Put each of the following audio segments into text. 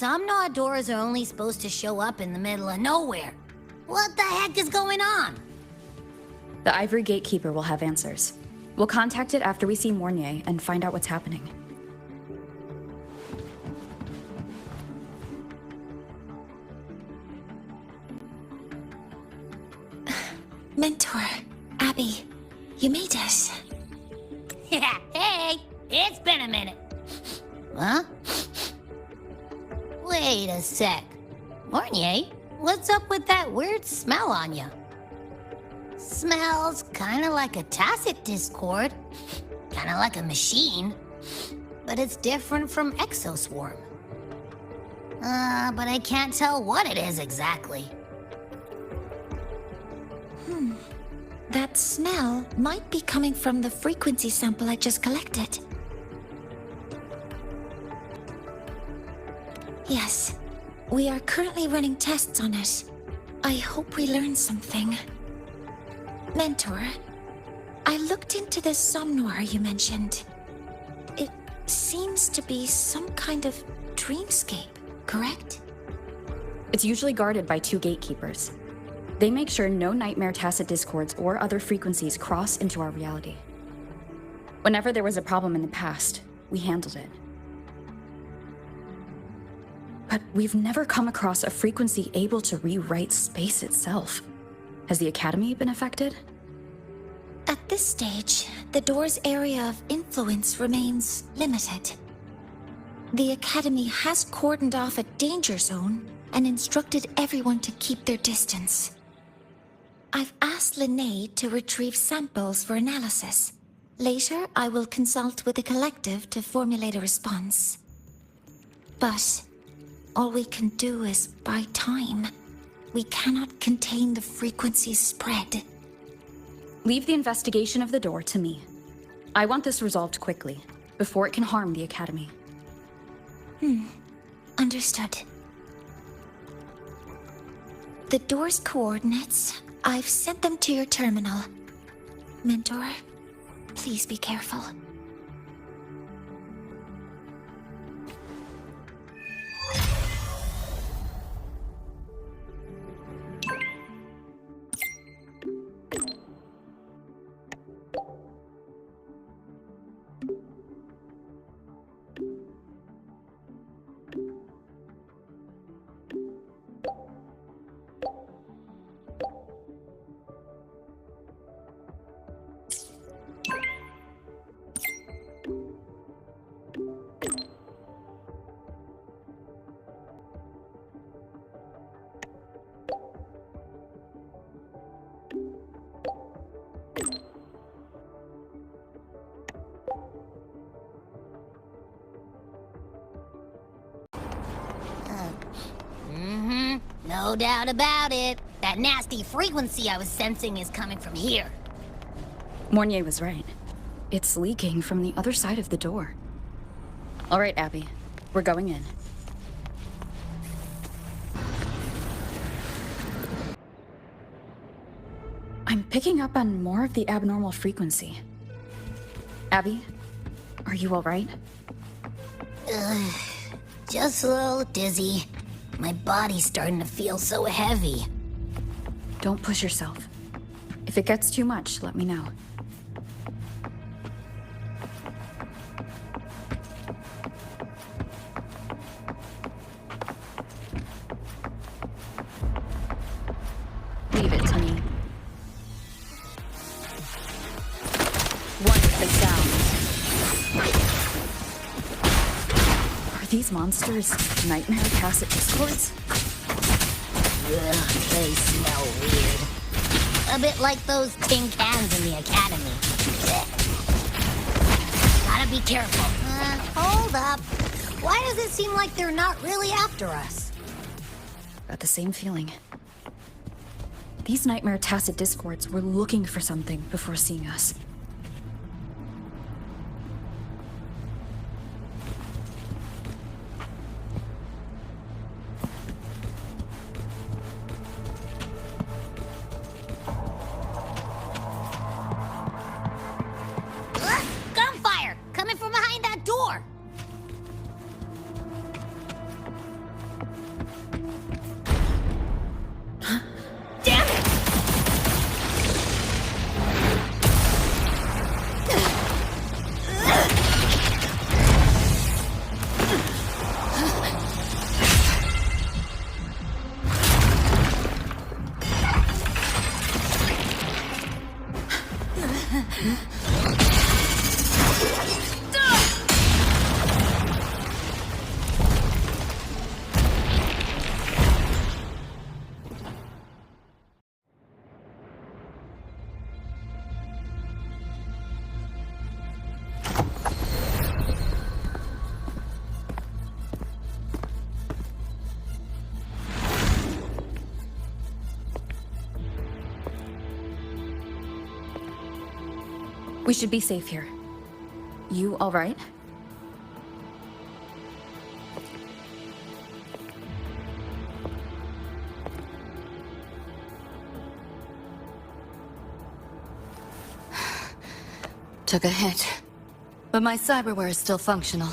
some Gnaw doors are only supposed to show up in the middle of nowhere. What the heck is going on? The Ivory Gatekeeper will have answers. We'll contact it after we see Mornier and find out what's happening. Mentor, Abby, you made it. Yeah, hey, it's been a minute. Huh? Wait a sec. Mornier, what's up with that weird smell on you? Smells kinda like a tacit discord. Kinda like a machine. But it's different from Exoswarm. But I can't tell what it is exactly. That smell might be coming from the frequency sample I just collected. Yes, we are currently running tests on it. I hope we learn something. Mentor, I looked into the somnoir you mentioned. It seems to be some kind of dreamscape, correct? It's usually guarded by 2 gatekeepers. They make sure no nightmare tacit discords or other frequencies cross into our reality. Whenever there was a problem in the past, we handled it. But we've never come across a frequency able to rewrite space itself. Has the Academy been affected? At this stage, the door's area of influence remains limited. The Academy has cordoned off a danger zone and instructed everyone to keep their distance. I've asked Linnae to retrieve samples for analysis. Later, I will consult with the collective to formulate a response. But all we can do is buy time. We cannot contain the frequency's spread. Leave the investigation of the door to me. I want this resolved quickly, before it can harm the Academy. Understood. The door's coordinates, I've sent them to your terminal. Mentor, please be careful. No doubt about it. That nasty frequency I was sensing is coming from here. Mornier was right. It's leaking from the other side of the door. All right, Abby. We're going in. I'm picking up on more of the abnormal frequency. Abby, are you all right? Just a little dizzy. My body's starting to feel so heavy. Don't push yourself. If it gets too much, let me know. Leave it to me. Wonderful sound. Are these monsters nightmare tacit discords? Ugh, they smell weird. A bit like those tin cans in the Academy. Blech. Gotta be careful. Hold up. Why does it seem like they're not really after us? Got the same feeling. These nightmare tacit discords were looking for something before seeing us. Gunfire! Coming from behind that door! We should be safe here. You all right? Took a hit, but my cyberware is still functional.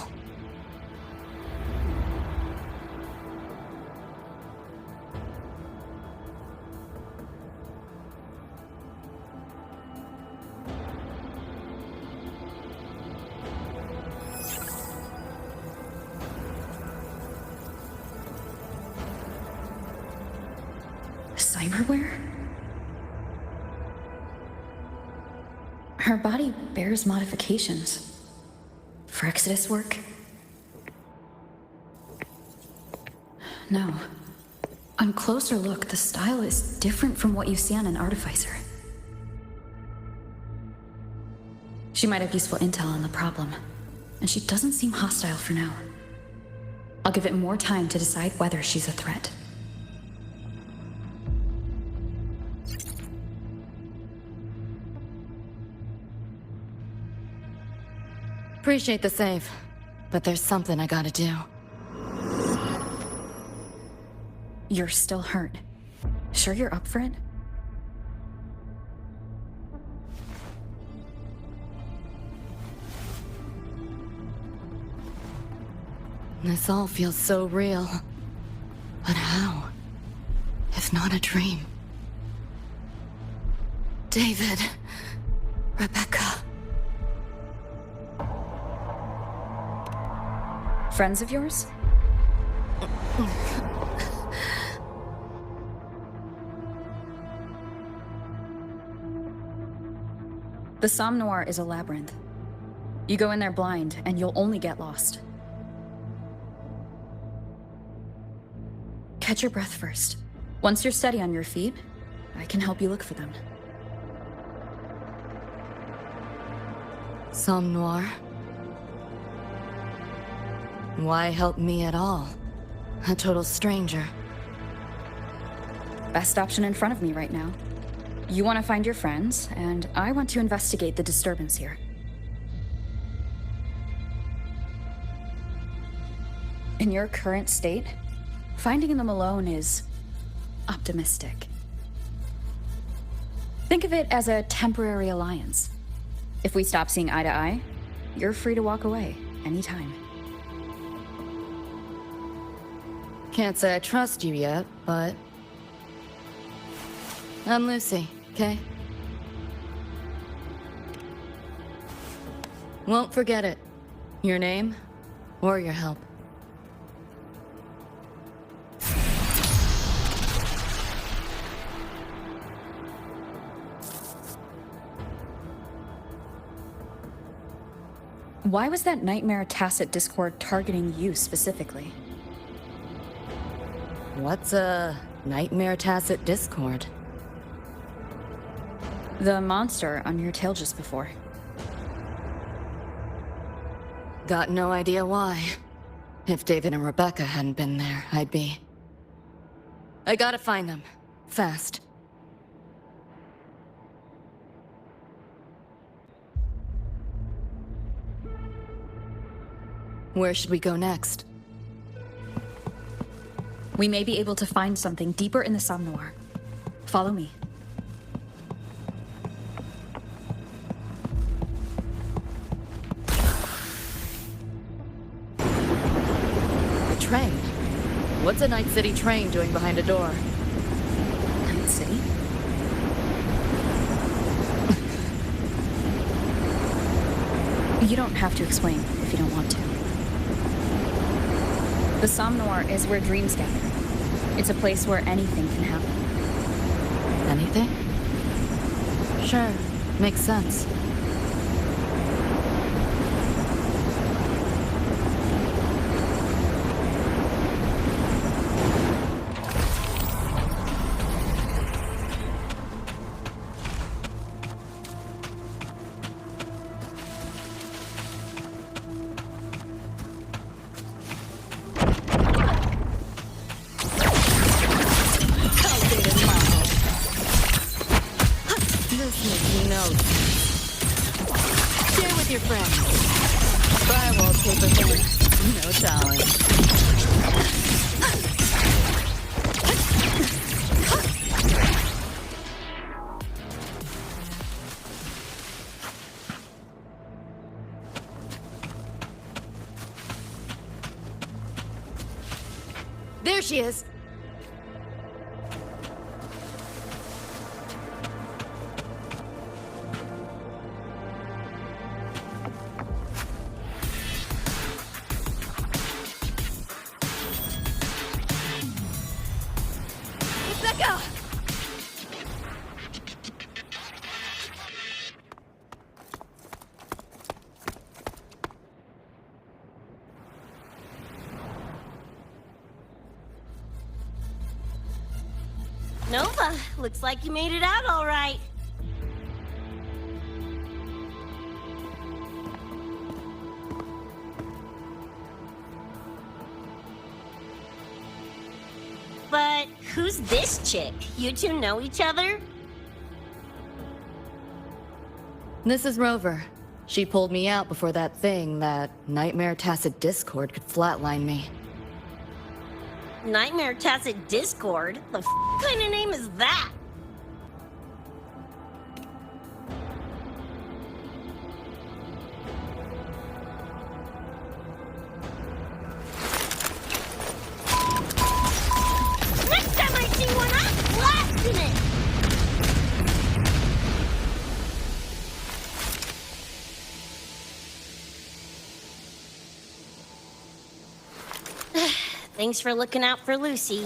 Cyberware? Her body bears modifications. For Exodus work? No. On closer look, the style is different from what you see on an artificer. She might have useful intel on the problem, and she doesn't seem hostile for now. I'll give it more time to decide whether she's a threat. Appreciate the save, but there's something I gotta do. You're still hurt. Sure you're up for it? This all feels so real. But how? If not a dream? David. Rebecca. Friends of yours? The Somme Noir is a labyrinth. You go in there blind, and you'll only get lost. Catch your breath first. Once you're steady on your feet, I can help you look for them. Somme Noir? Why help me at all? A total stranger. Best option in front of me right now. You want to find your friends, and I want to investigate the disturbance here. In your current state, finding them alone is optimistic. Think of it as a temporary alliance. If we stop seeing eye to eye, you're free to walk away anytime. Can't say I trust you yet, but... I'm Lucy, okay? Won't forget it. Your name, or your help. Why was that nightmare Tacit Discord targeting you specifically? What's a nightmare Tacit Discord? The monster on your tail just before. Got no idea why. If David and Rebecca hadn't been there, I'd be... I gotta find them. Fast. Where should we go next? We may be able to find something deeper in the Somme Noir. Follow me. A train? What's a Night City train doing behind a door? Night City? You don't have to explain if you don't want to. The Somme Noir is where dreams gather. It's a place where anything can happen. Anything? Sure. Makes sense. This makes no sense. Share with your friends. Buy wallpaper thing. No challenge. There she is. Rebecca! Nova, looks like you made it out all right. But who's this chick? You two know each other? This is Rover. She pulled me out before that thing, that Nightmare Tacit Discord, could flatline me. Nightmare Tacit Discord? The kind of name is that? Next time I see one, I'm blasting it! Thanks for looking out for Lucy.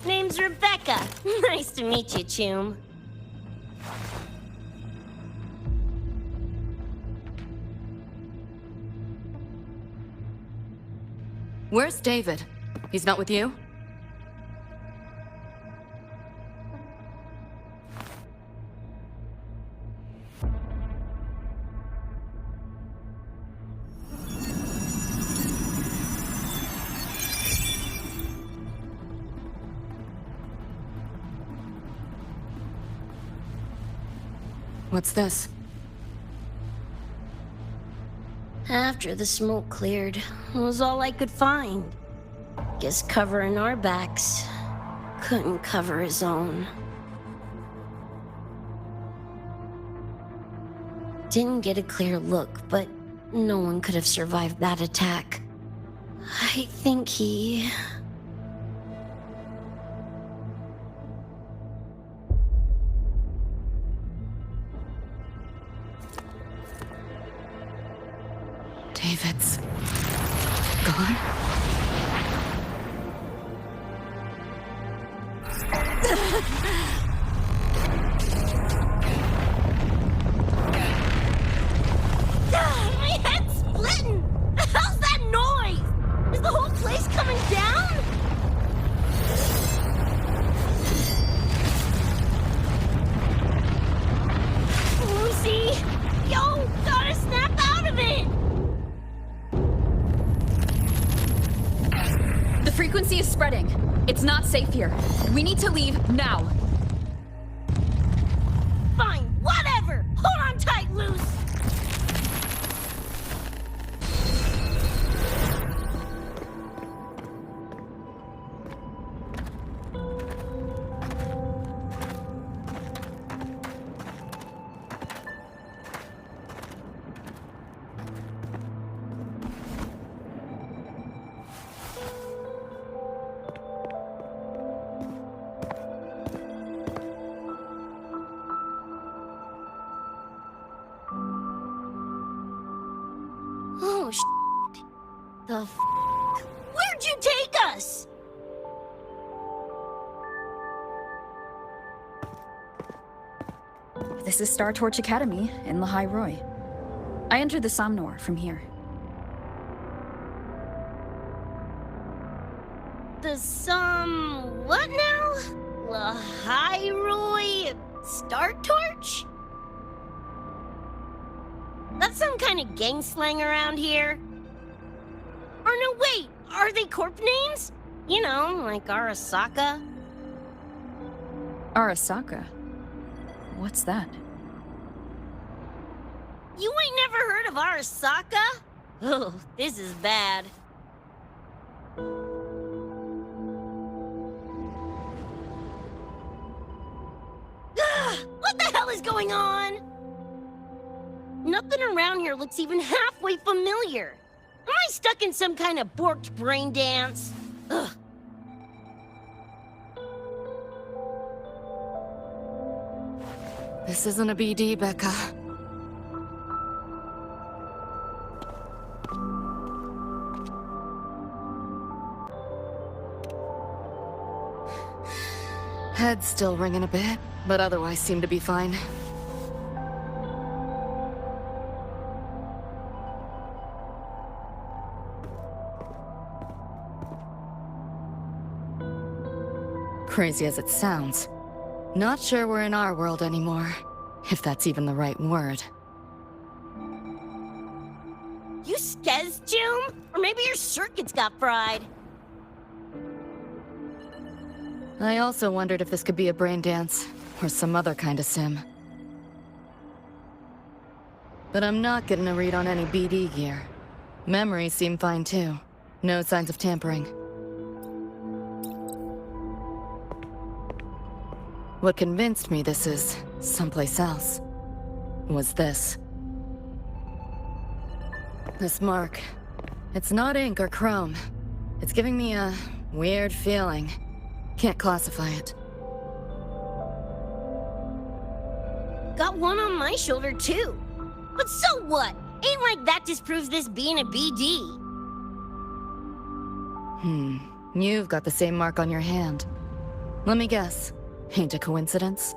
Name's Rebecca. Nice to meet you, Choom. Where's David? He's not with you? What's this? After the smoke cleared, it was all I could find. Guess covering our backs couldn't cover his own. Didn't get a clear look, but no one could have survived that attack. I think he... David's gone? My head's splitting! How's that noise? Is the whole place coming down? Lucy! Yo, gotta snap out of it! The frequency is spreading. It's not safe here. We need to leave now. Fine, whatever! Hold on tight, Luce! The f? Where'd you take us? This is Star Torch Academy in Lahai Roy. I entered the Somnor from here. What now? Lahai Star Torch? That's some kind of gang slang around here. Or no, wait, are they corp names? You know, like Arasaka? Arasaka? What's that? You ain't never heard of Arasaka? Oh, this is bad. What the hell is going on? Nothing around here looks even halfway familiar. Am I stuck in some kind of borked brain dance? Ugh. This isn't a BD, Becca. Head's still ringing a bit, but otherwise seem to be fine. Crazy as it sounds, not sure we're in our world anymore, if that's even the right word. You skez, June? Or maybe your circuits got fried. I also wondered if this could be a brain dance, or some other kind of sim. But I'm not getting a read on any BD gear. Memories seem fine too. No signs of tampering. What convinced me this is someplace else was this. This mark. It's not ink or chrome. It's giving me a weird feeling. Can't classify it. Got one on my shoulder too. But so what? Ain't like that disproves this being a BD. You've got the same mark on your hand. Let me guess. Ain't a coincidence?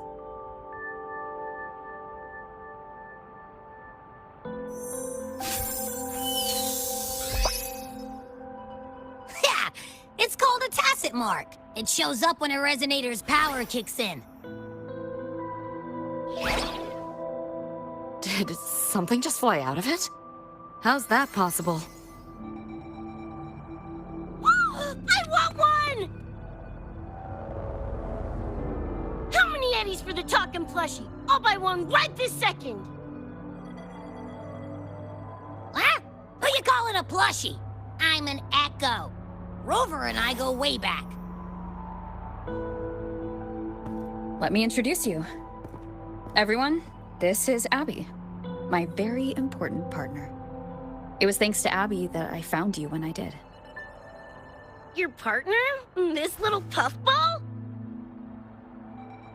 Yeah, it's called a tacit mark. It shows up when a resonator's power kicks in. Did something just fly out of it? How's that possible? I want one! How many eddies for the talking plushie? I'll buy one right this second. Huh? Who you calling a plushie? I'm an Echo. Rover and I go way back. Let me introduce you. Everyone, this is Abby, my very important partner. It was thanks to Abby that I found you when I did. Your partner? This little puffball?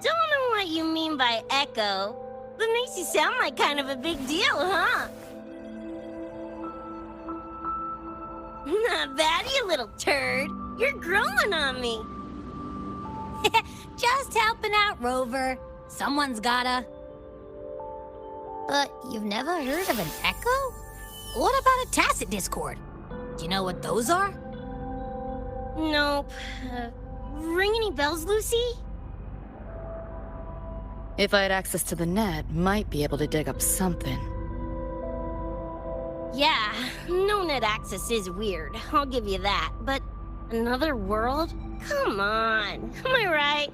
Don't know what you mean by Echo. That makes you sound like kind of a big deal, huh? Not bad, you little turd. You're growing on me. Just helping out, Rover. Someone's gotta. But you've never heard of an Echo? What about a tacit discord? Do you know what those are? Nope. Ring any bells, Lucy? If I had access to the net, might be able to dig up something. Yeah, no net access is weird. I'll give you that. But another world? Come on. Am I right?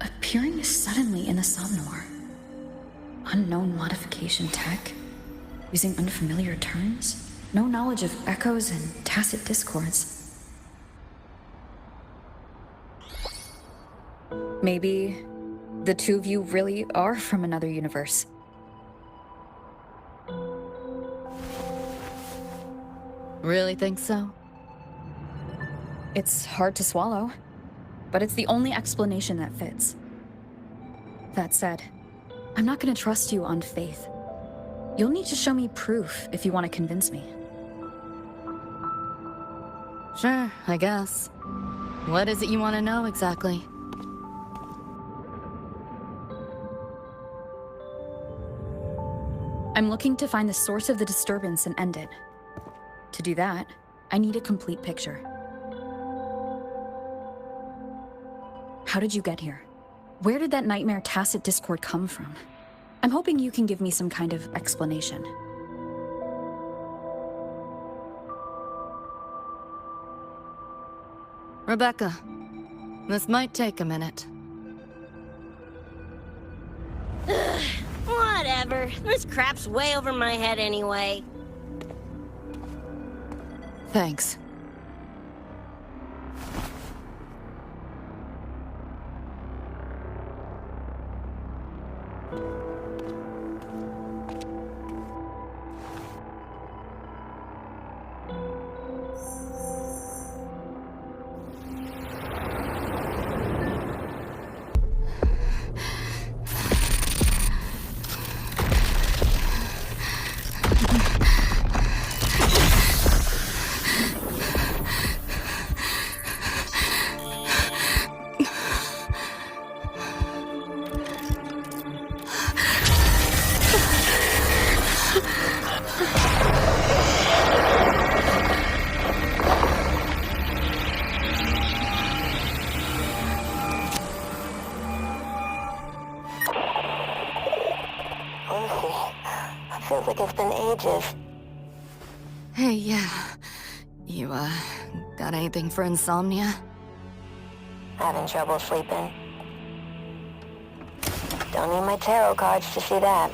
Appearing suddenly in the Somnor. Unknown modification tech. Using unfamiliar terms. No knowledge of echoes and tacit discords. Maybe the two of you really are from another universe. Really think so? It's hard to swallow, but it's the only explanation that fits. That said, I'm not gonna trust you on faith. You'll need to show me proof if you want to convince me. Sure, I guess. What is it you want to know exactly? I'm looking to find the source of the disturbance and end it. To do that, I need a complete picture. How did you get here? Where did that nightmare tacit discord come from? I'm hoping you can give me some kind of explanation. Rebecca, this might take a minute. Whatever. This crap's way over my head anyway. Thanks. Feels like it's been ages. Hey, yeah. You, got anything for insomnia? Having trouble sleeping. Don't need my tarot cards to see that.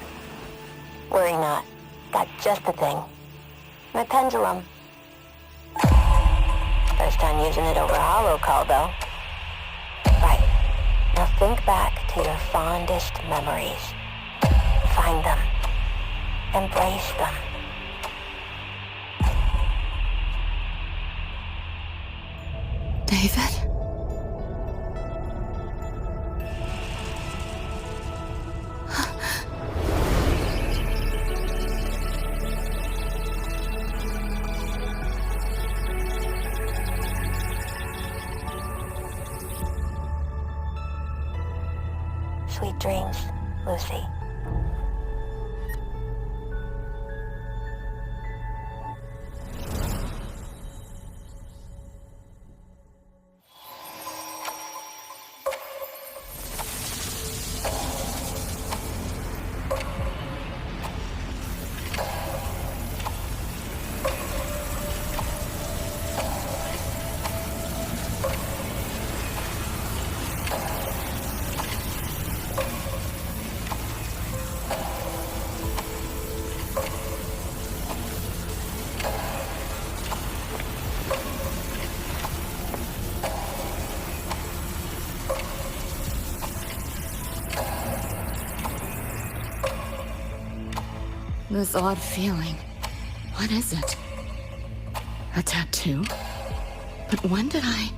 Worry not. Got just the thing. My pendulum. First time using it over holocall, though. Right. Now think back to your fondest memories. Find them. Embrace them. David? Sweet dreams, Lucy. This odd feeling. What is it? A tattoo? But when did I...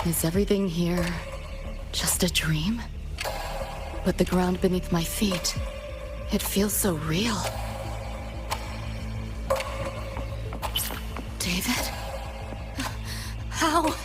Is everything here just a dream? But the ground beneath my feet, it feels so real. David? How?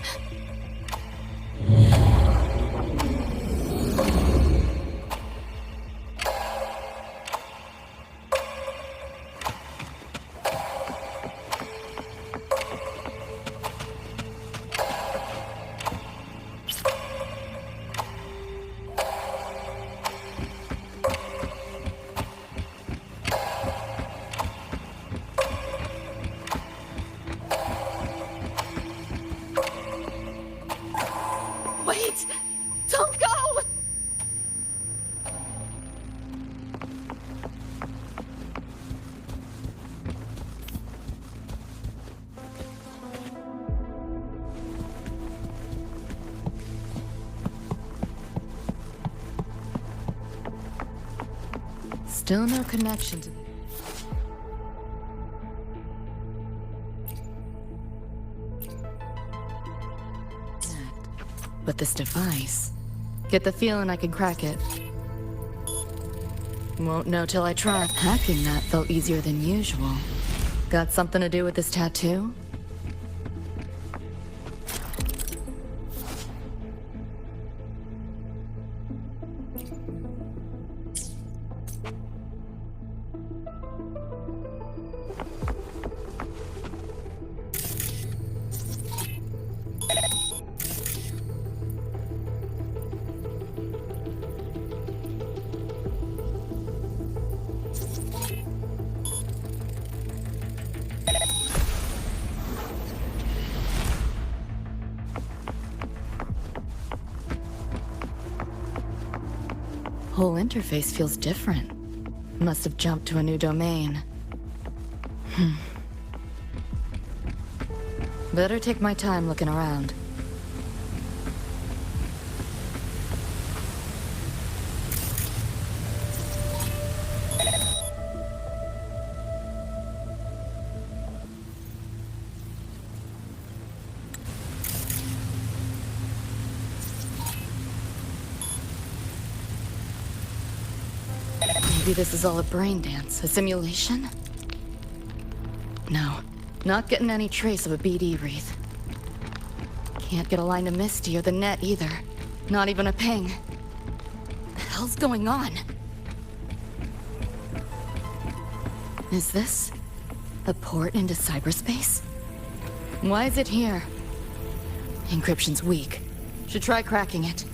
Wait! Don't go! Still no connection to... But this device... Get the feeling I can crack it. Won't know till I try. Hacking that felt easier than usual. Got something to do with this tattoo? Whole interface feels different. Must have jumped to a new domain. Better take my time looking around. Maybe this is all a brain dance, a simulation? No, not getting any trace of a BD wreath. Can't get a line to Misty or the net either. Not even a ping. The hell's going on? Is this a port into cyberspace? Why is it here? Encryption's weak. Should try cracking it.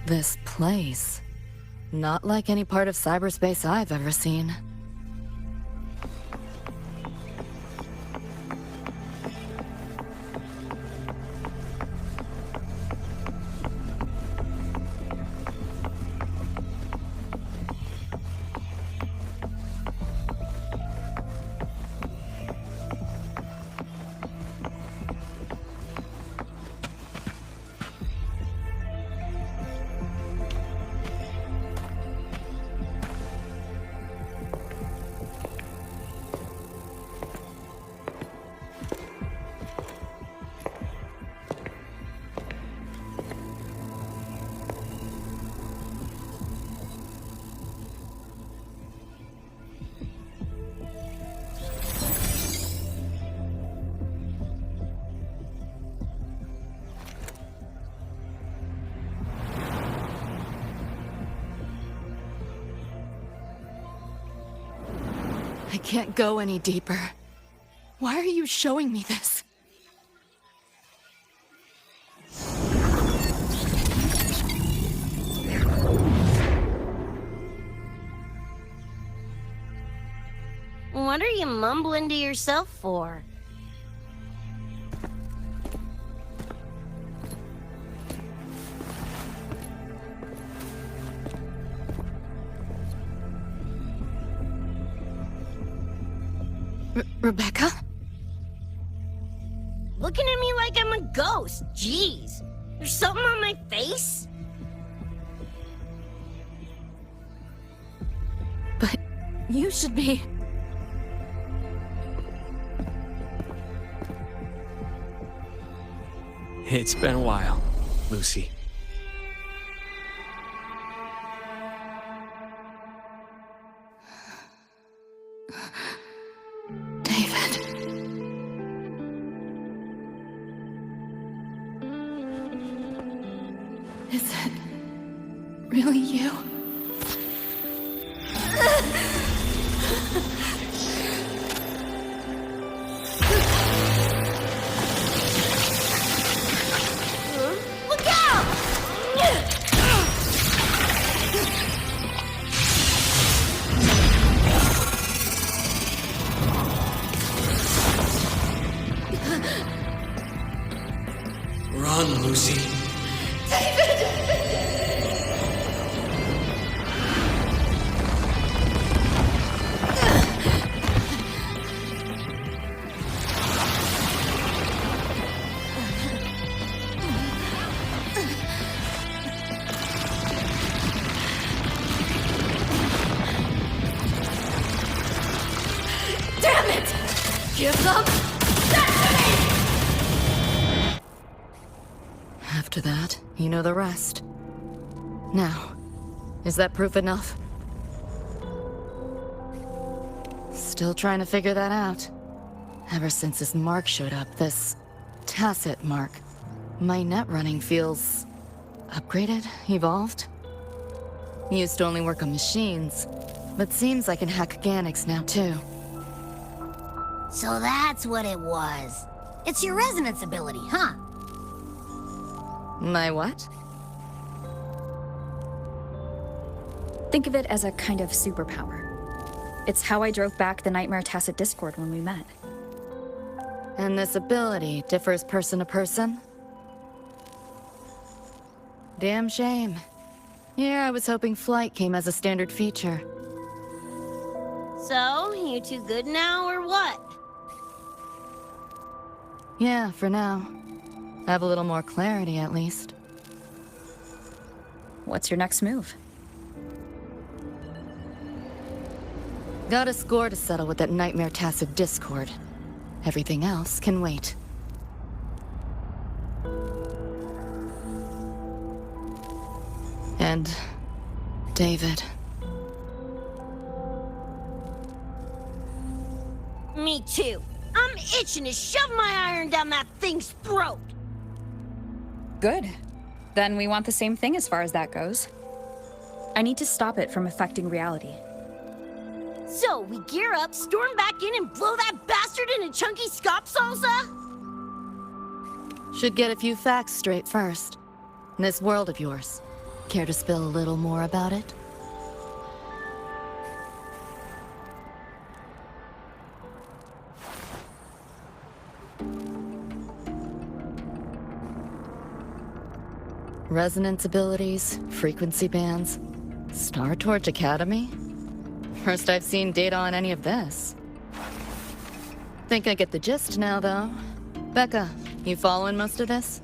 This place. Not like any part of cyberspace I've ever seen. I can't go any deeper. Why are you showing me this? What are you mumbling to yourself for? Rebecca? Looking at me like I'm a ghost. Jeez. There's something on my face? But you should be... It's been a while, Lucy. Is it really you? Run, Lucy. Damn it! Give them that to me! After that, you know the rest. Now, is that proof enough? Still trying to figure that out. Ever since this mark showed up, this tacit mark, my net running feels upgraded, evolved. Used to only work on machines, but seems I can hack organics now too. So that's what it was. It's your resonance ability, huh? My what? Think of it as a kind of superpower. It's how I drove back the Nightmare Tacit Discord when we met. And this ability differs person to person? Damn shame. Here I was hoping flight came as a standard feature. So, you two good now, or what? Yeah, for now. Have a little more clarity, at least. What's your next move? Got a score to settle with that Nightmare Tacit Discord. Everything else can wait. And David. Me too. I'm itching to shove my iron down that thing's throat. Good. Then we want the same thing as far as that goes. I need to stop it from affecting reality. So, we gear up, storm back in, and blow that bastard into chunky scop salsa? Should get a few facts straight first. This world of yours. Care to spill a little more about it? Resonance abilities, frequency bands, Star Torch Academy? First I've seen data on any of this. Think I get the gist now, though. Becca, you following most of this?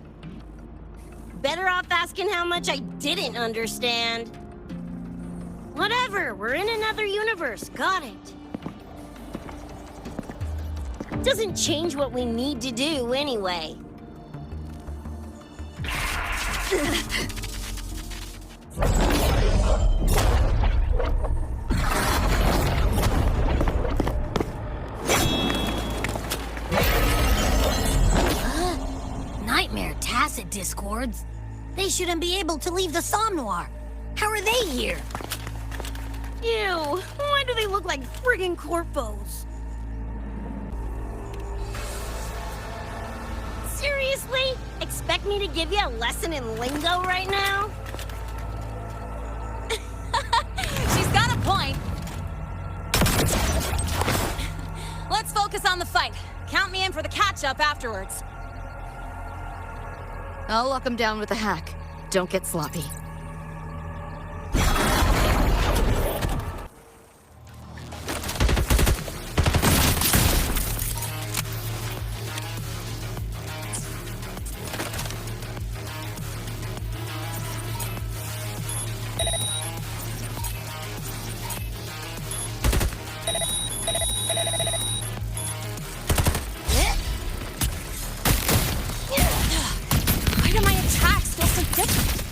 Better off asking how much I didn't understand. Whatever, we're in another universe, got it. Doesn't change what we need to do anyway. Nightmare Tacit Discords? They shouldn't be able to leave the Somnoir. How are they here? Ew, why do they look like friggin' corpos? Seriously? Expect me to give you a lesson in lingo right now? She's got a point. Let's focus on the fight. Count me in for the catch-up afterwards. I'll lock him down with a hack. Don't get sloppy. Why do my attacks feel so different?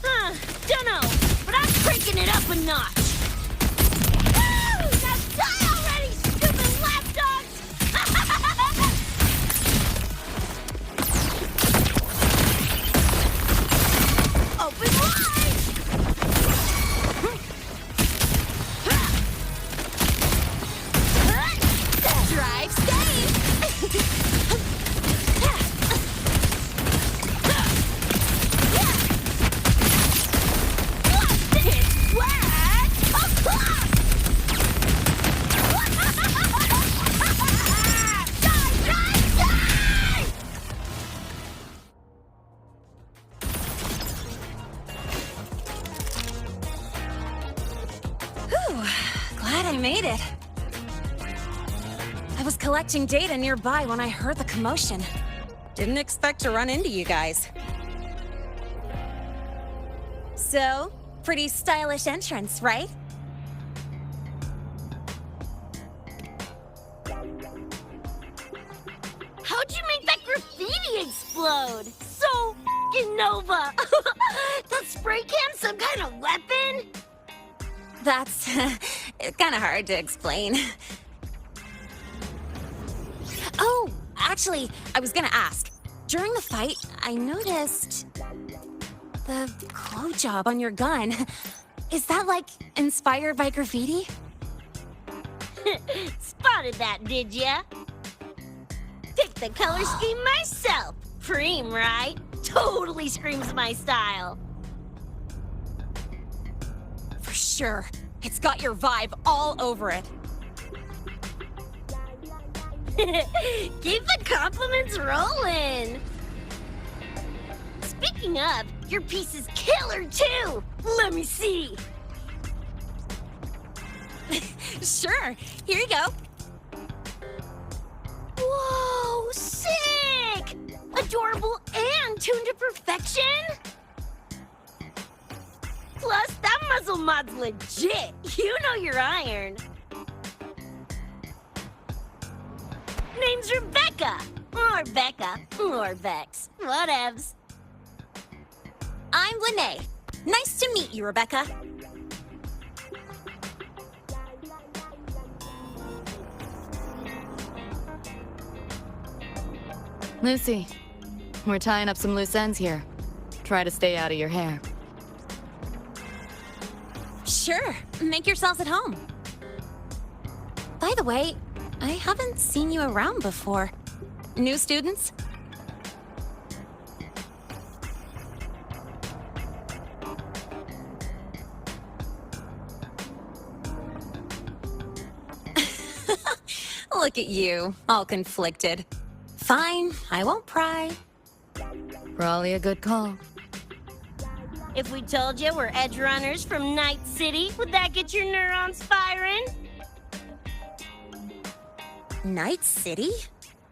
Huh, dunno, but I'm cranking it up a notch. Woo! Now die already, stupid lapdogs! Open wide! Drive safe! It's flat! made it. I was collecting data nearby when I heard the commotion. Didn't expect to run into you guys. So, pretty stylish entrance, right? How'd you make that graffiti explode? So f***ing Nova! That spray can some kind of weapon? That's kind of hard to explain. Oh, actually, I was gonna ask. During the fight, I noticed the glow job on your gun. Is that, like, inspired by graffiti? Spotted that, did ya? Picked the color scheme myself. Preem, right? Totally screams my style. For sure. It's got your vibe all over it. Keep the compliments rolling. Speaking of, your piece is killer too. Let me see. Sure. Here you go. Whoa, sick! Adorable and tuned to perfection? Plus, that muzzle mod's legit. You know your iron. Name's Rebecca. Or Becca. Or Vex. Whatevs. I'm Lene. Nice to meet you, Rebecca. Lucy, we're tying up some loose ends here. Try to stay out of your hair. Sure. Make yourselves at home. By the way, I haven't seen you around before. New students? Look at you, all conflicted. Fine, I won't pry. Probably a good call. If we told you we're edge runners from Night City, would that get your neurons firing? Night City?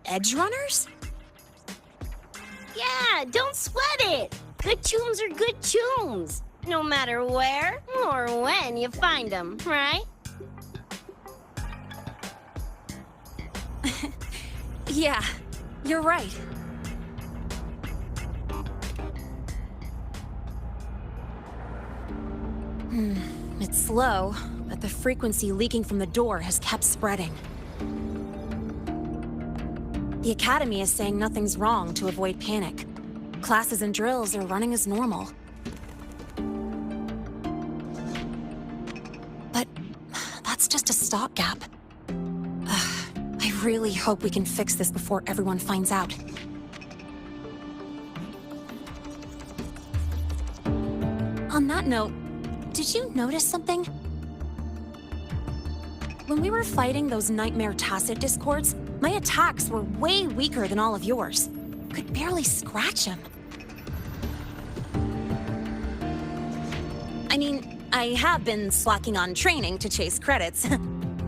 Edge runners? Yeah, don't sweat it. Good tunes are good tunes. No matter where or when you find them, right? Yeah, you're right. It's slow, but the frequency leaking from the door has kept spreading. The Academy is saying nothing's wrong to avoid panic. Classes and drills are running as normal. But that's just a stopgap. I really hope we can fix this before everyone finds out. On that note, did you notice something? When we were fighting those Nightmare Tacit Discords, my attacks were way weaker than all of yours. Could barely scratch them. I mean, I have been slacking on training to chase credits,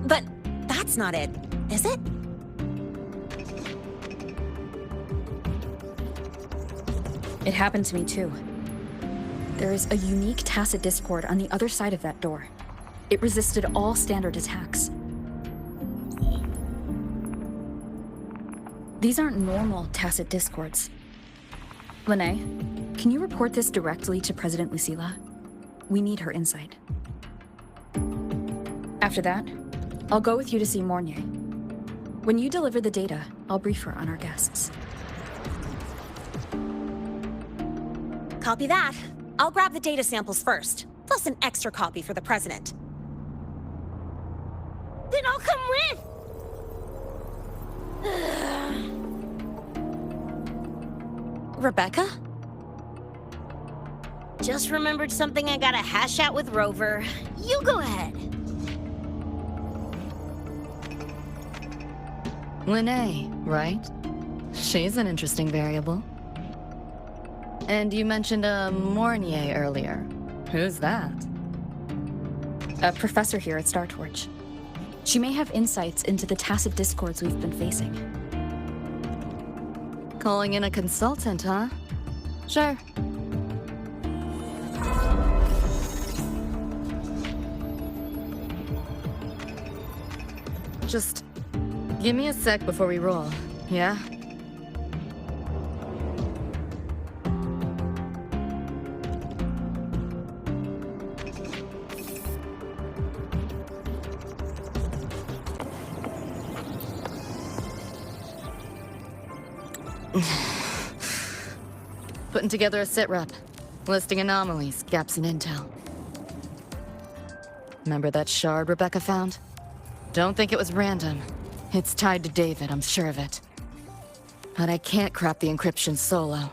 but that's not it, is it? It happened to me too. There is a unique Tacit Discord on the other side of that door. It resisted all standard attacks. These aren't normal Tacit Discords. Lene, can you report this directly to President Lucilla? We need her insight. After that, I'll go with you to see Mornier. When you deliver the data, I'll brief her on our guests. Copy that. I'll grab the data samples first, plus an extra copy for the president. Then I'll come with. Rebecca? Just remembered something I gotta hash out with Rover. You go ahead. Lene, right? She's an interesting variable. And you mentioned a Mornier earlier. Who's that? A professor here at Star Torch. She may have insights into the tacit discords we've been facing. Calling in a consultant, huh? Sure. Just give me a sec before we roll, yeah? Putting together a sit-rep, listing anomalies, gaps in intel. Remember that shard Rebecca found? Don't think it was random. It's tied to David, I'm sure of it. But I can't crack the encryption solo.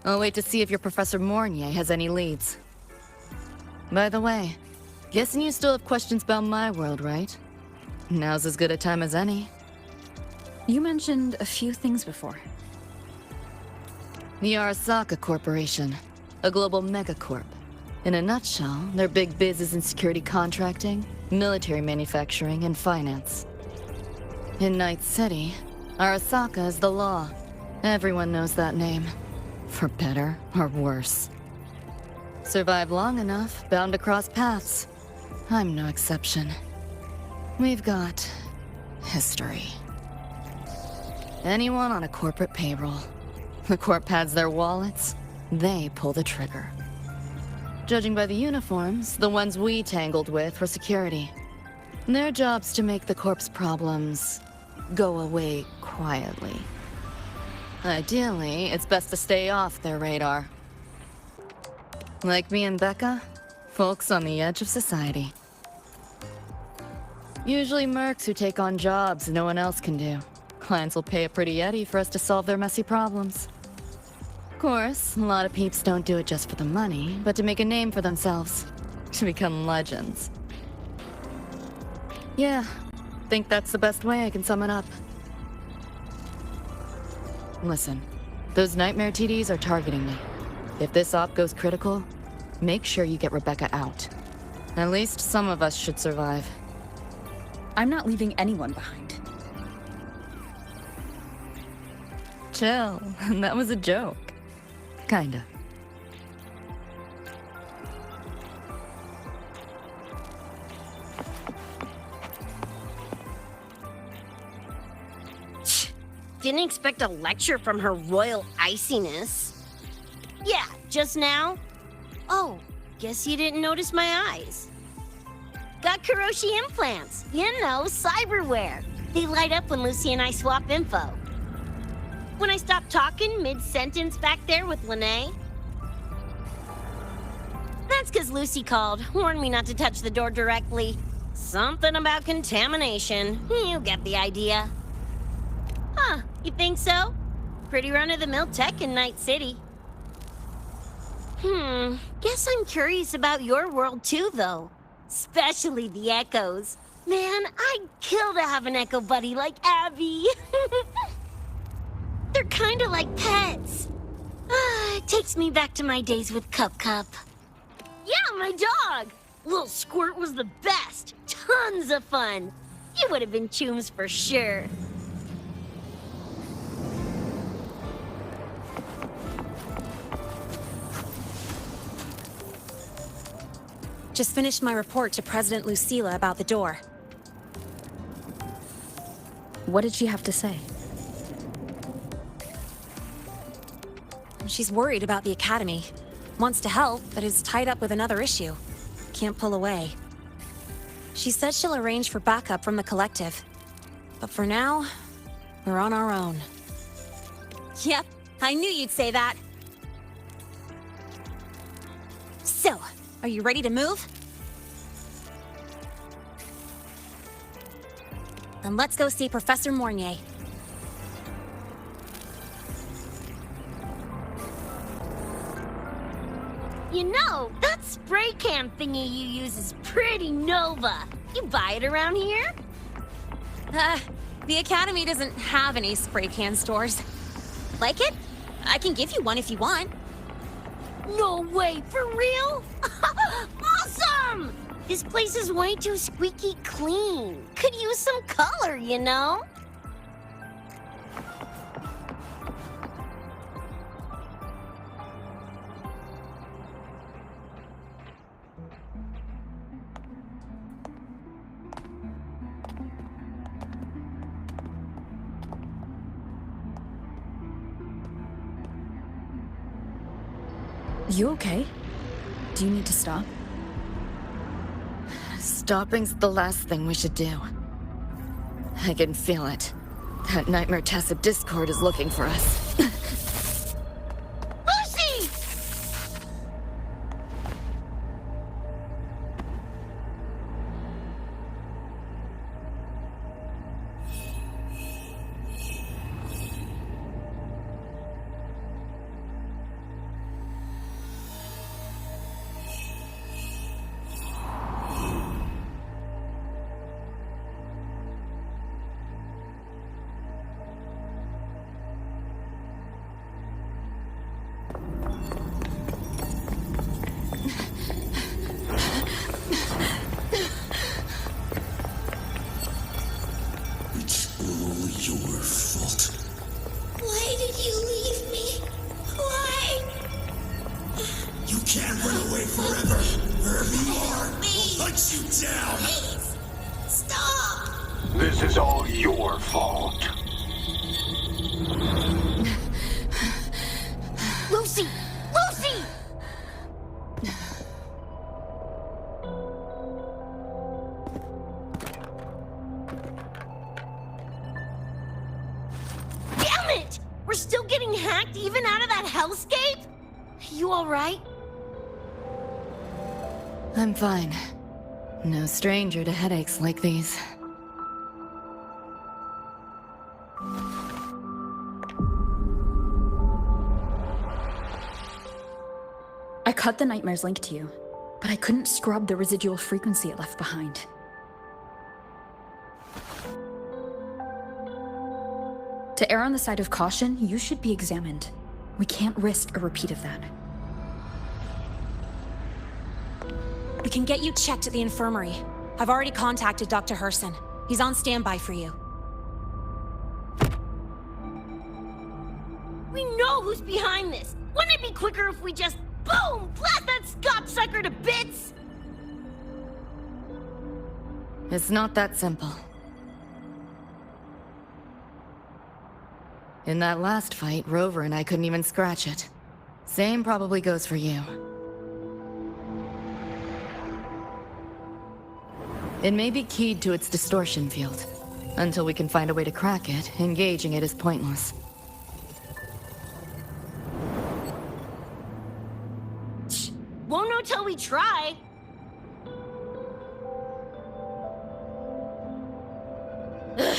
I'll wait to see if your Professor Mornier has any leads. By the way, guessing you still have questions about my world, right? Now's as good a time as any. You mentioned a few things before. The Arasaka Corporation, a global megacorp. In a nutshell, their big biz is in security contracting, military manufacturing, and finance. In Night City, Arasaka is the law. Everyone knows that name. For better or worse. Survive long enough, bound to cross paths. I'm no exception. We've got history. Anyone on a corporate payroll. The corp pads their wallets, they pull the trigger. Judging by the uniforms, the ones we tangled with were security. Their job's to make the corp's problems go away quietly. Ideally, it's best to stay off their radar. Like me and Becca, folks on the edge of society. Usually mercs who take on jobs no one else can do. Clients will pay a pretty eddy for us to solve their messy problems. Of course, a lot of peeps don't do it just for the money, but to make a name for themselves. To become legends. Yeah, think that's the best way I can sum it up. Listen, those nightmare TDs are targeting me. If this op goes critical, make sure you get Rebecca out. At least some of us should survive. I'm not leaving anyone behind. Chill, that was a joke. Kinda. Didn't expect a lecture from her royal iciness. Yeah, just now. Oh, guess you didn't notice my eyes. Got Kuroshi implants. You know, cyberware. They light up when Lucy and I swap info. When I stopped talking mid-sentence back there with Lene. That's because Lucy called, warned me not to touch the door directly. Something about contamination. You get the idea. Huh, you think so? Pretty run-of-the-mill tech in Night City. Guess I'm curious about your world too, though. Especially the Echoes. Man, I'd kill to have an Echo buddy like Abby. They're kinda like pets. It takes me back to my days with Cup. Yeah, my dog! Little Squirt was the best. Tons of fun. You would have been chooms for sure. Just finished my report to President Lucilla about the door. What did she have to say? She's worried about the Academy. Wants to help, but is tied up with another issue. Can't pull away. She said she'll arrange for backup from the collective. But for now, we're on our own. Yep, I knew you'd say that. So, are you ready to move? Then let's go see Professor Mornier. You know, that spray can thingy you use is pretty Nova. You buy it around here? The Academy doesn't have any spray can stores. Like it? I can give you one if you want. No way, for real? Awesome! This place is way too squeaky clean. Could use some color, you know? You okay? Do you need to stop? Stopping's the last thing we should do. I can feel it. That Nightmare Tacit Discord is looking for us. Lucy! It's all your fault. Why did you leave me? Why? You can't run away forever. Wherever you are, Me. we'll hunt you down. Please, stop! This is all your fault. Lucy! Lucy! Damn it! We're still getting hacked even out of that hellscape? You alright? I'm fine. No stranger to headaches like these. I cut the Nightmare's link to you, but I couldn't scrub the residual frequency it left behind. To err on the side of caution, you should be examined. We can't risk a repeat of that. We can get you checked at the infirmary. I've already contacted Dr. Herson. He's on standby for you. We know who's behind this! Wouldn't it be quicker if we just, boom, blast that Scott sucker to bits? It's not that simple. In that last fight, Rover and I couldn't even scratch it. Same probably goes for you. It may be keyed to its distortion field. Until we can find a way to crack it, engaging it is pointless. Won't know till we try. Ugh,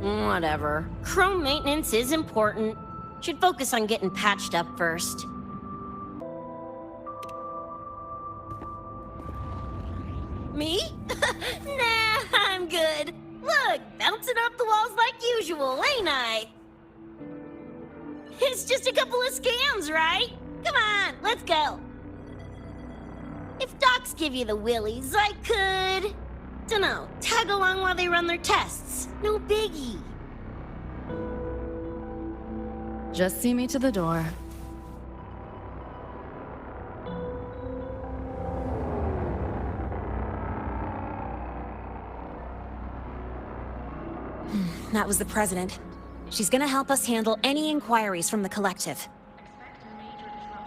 whatever. Chrome maintenance is important. Should focus on getting patched up first. Me? Nah, I'm good. Look, bouncing off the walls like usual, ain't I? It's just a couple of scams, right? Come on, let's go. If docs give you the willies, I could... dunno, tag along while they run their tests. No biggie. Just see me to the door. That was the president. She's gonna help us handle any inquiries from the collective.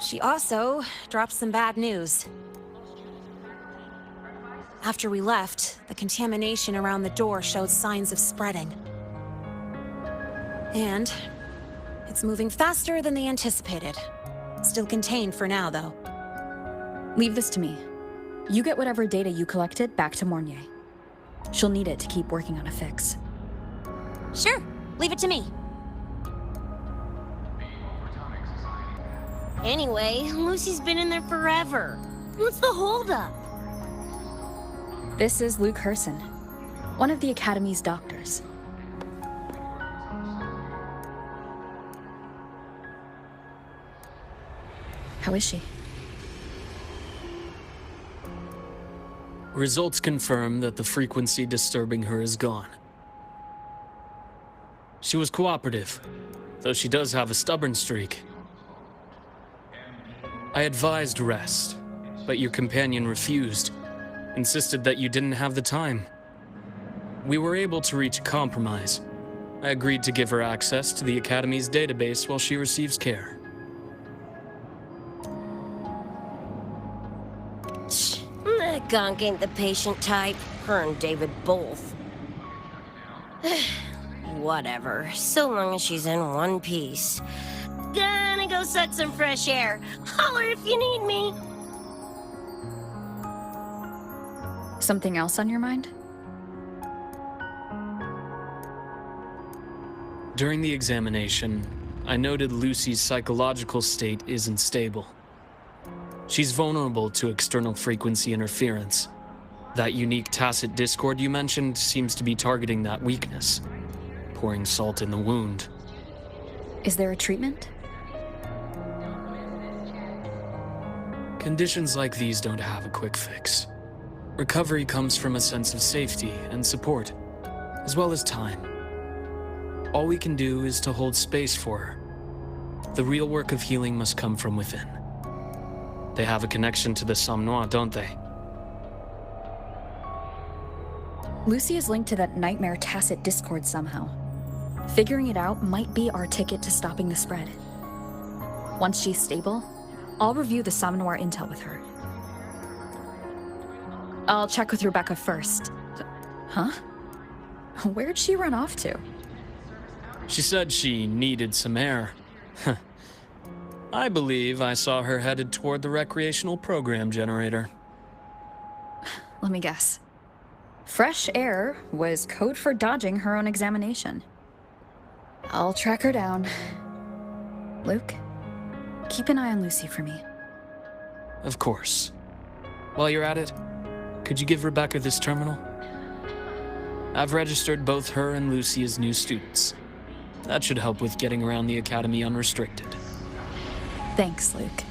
She also dropped some bad news. After we left, the contamination around the door showed signs of spreading. And it's moving faster than they anticipated. Still contained for now, though. Leave this to me. You get whatever data you collected back to Mornier. She'll need it to keep working on a fix. Sure, leave it to me. Anyway, Lucy's been in there forever. What's the holdup? This is Luke Herson, one of the Academy's doctors. How is she? Results confirm that the frequency disturbing her is gone. She was cooperative, though she does have a stubborn streak. I advised rest, but your companion refused, insisted that you didn't have the time. We were able to reach a compromise. I agreed to give her access to the Academy's database while she receives care. That gunk ain't the patient type. Her and David both. Whatever, so long as she's in one piece. Gonna go suck some fresh air. Holler if you need me. Something else on your mind? During the examination, I noted Lucy's psychological state isn't stable. She's vulnerable to external frequency interference. That unique tacit discord you mentioned seems to be targeting that weakness, pouring salt in the wound. Is there a treatment? Conditions like these don't have a quick fix. Recovery comes from a sense of safety and support, as well as time. All we can do is to hold space for her. The real work of healing must come from within. They have a connection to the Somme Noire, don't they? Lucy is linked to that nightmare tacit discord somehow. Figuring it out might be our ticket to stopping the spread. Once she's stable, I'll review the Somme Noire intel with her. I'll check with Rebecca first. Huh? Where'd she run off to? She said she needed some air. I believe I saw her headed toward the recreational program generator. Let me guess. Fresh air was code for dodging her own examination. I'll track her down. Luke, keep an eye on Lucy for me. Of course. While you're at it, could you give Rebecca this terminal? I've registered both her and Lucy as new students. That should help with getting around the Academy unrestricted. Thanks, Luke.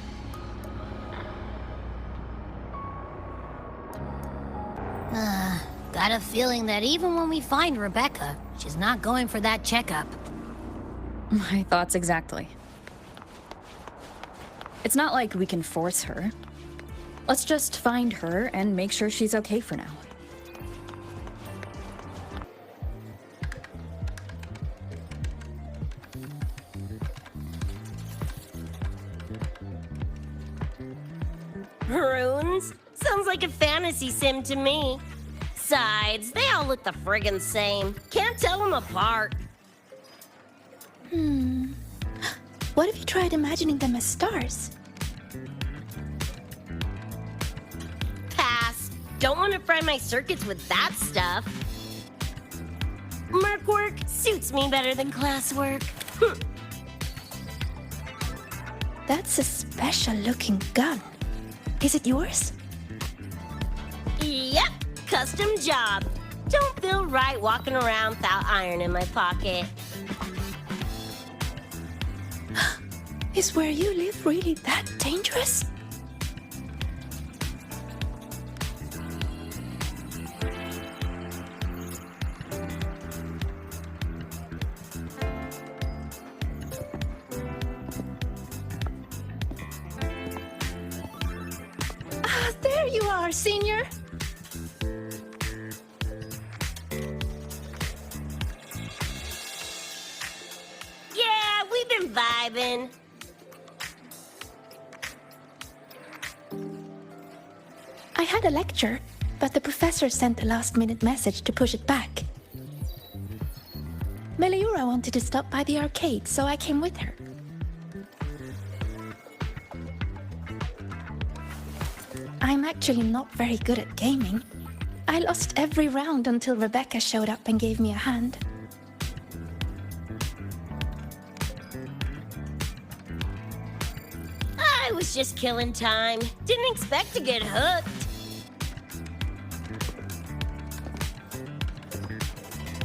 Got a feeling that even when we find Rebecca, she's not going for that checkup. My thoughts exactly. It's not like we can force her. Let's just find her and make sure she's okay for now. Runes? Sounds like a fantasy sim to me. Besides, they all look the friggin' same. Can't tell them apart. What if you tried imagining them as stars? Pass. Don't want to fry my circuits with that stuff. Merc work suits me better than classwork. That's a special-looking gun. Is it yours? Yep, custom job. Don't feel right walking around without iron in my pocket. Is where you live really that dangerous? Ah, there you are, Senior. Yeah, we've been vibing. I had a lecture, but the professor sent a last-minute message to push it back. Meliura wanted to stop by the arcade, so I came with her. I'm actually not very good at gaming. I lost every round until Rebecca showed up and gave me a hand. I was just killing time. Didn't expect to get hooked.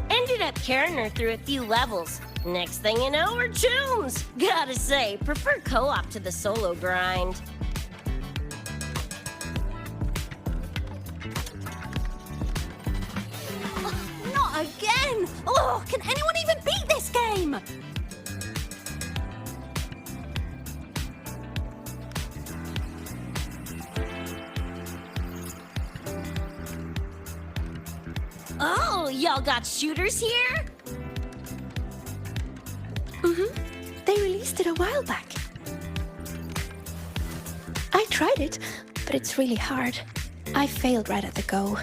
Ended up carrying her through a few levels. Next thing you know, we're chums. Gotta say, prefer co-op to the solo grind. Again! Oh, can anyone even beat this game? Oh, y'all got shooters here? They released it a while back. I tried it, but it's really hard. I failed right at the go.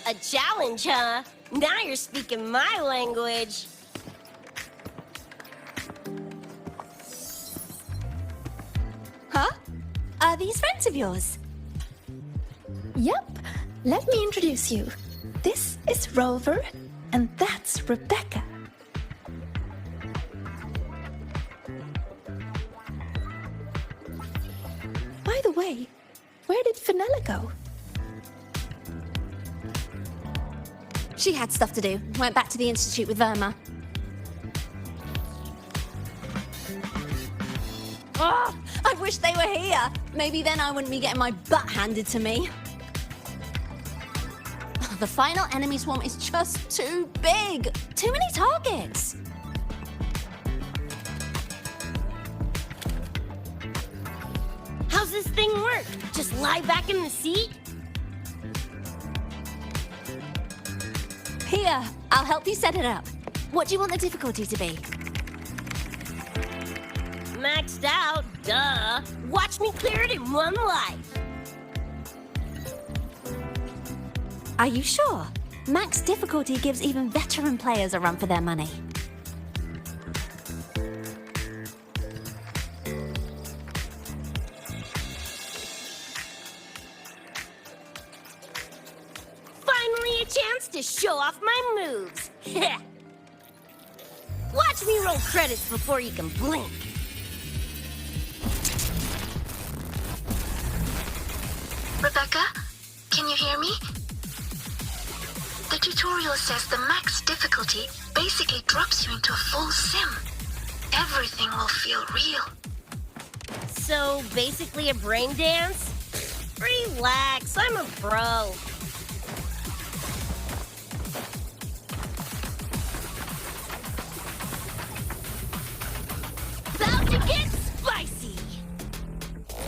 A challenge, huh? Now you're speaking my language. Huh? Are these friends of yours? Yep. Let me introduce you. This is Rover, and that's Rebecca. By the way, where did Fenella go? She had stuff to do. Went back to the Institute with Verma. Oh, I wish they were here. Maybe then I wouldn't be getting my butt handed to me. The final enemy swarm is just too big. Too many targets. How's this thing work? Just lie back in the seat? Here, I'll help you set it up. What do you want the difficulty to be? Maxed out, duh. Watch me clear it in one life. Are you sure? Max difficulty gives even veteran players a run for their money. Finally a chance to show off my moves. Watch me roll credits before you can blink. Rebecca, can you hear me? The tutorial says the max difficulty basically drops you into a full sim. Everything will feel real. So, basically a brain dance? Relax, I'm a pro. About to get spicy!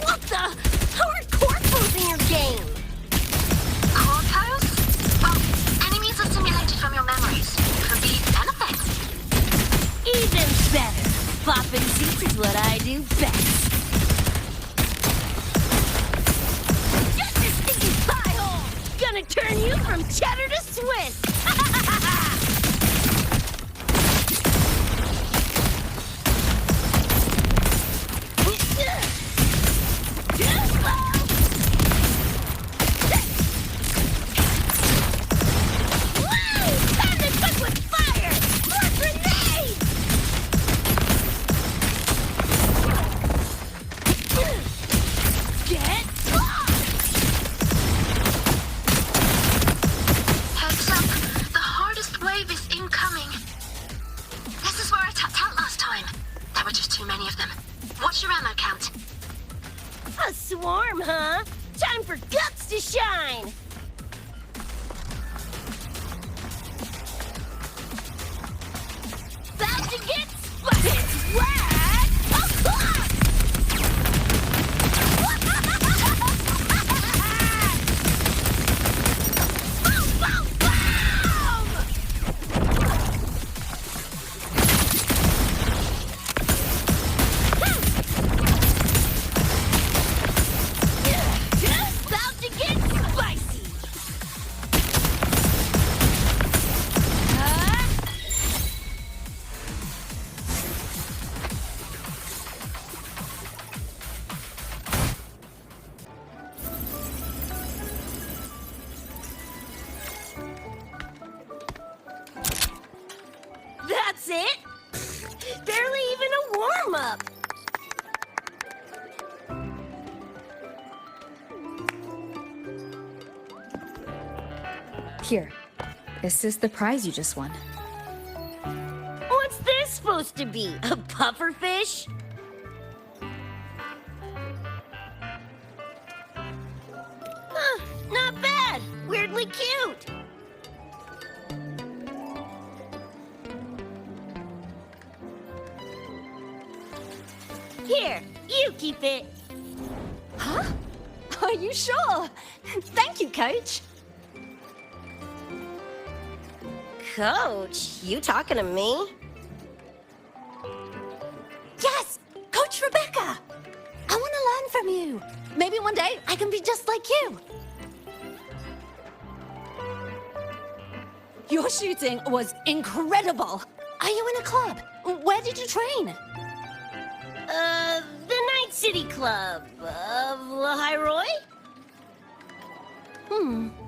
What the? How are corpos in your game? Core tiles? Well, enemies are simulated from your memories. Could be anything. Even better. Popping seats is what I do best. Just a stinky pie hole! Gonna turn you from cheddar to Swiss! Heads up, the hardest wave is incoming. This is where I tapped out last time. There were just too many of them. What's your ammo count? A swarm, huh? Time for guts to shine! About to get spicy! Rad o'clock! Boom, boom, boom! About to get spicy! That's it? Barely even a warm-up. Here. This is the prize you just won. What's this supposed to be? A pufferfish? Huh, not bad. Weirdly cute. Here, you keep it. Huh? Are you sure? Thank you, Coach. Coach, you talking to me? Yes! Coach Rebecca! I want to learn from you. Maybe one day I can be just like you. Your shooting was incredible. Are you in a club? Where did you train? The Night City Club of Lahiroy?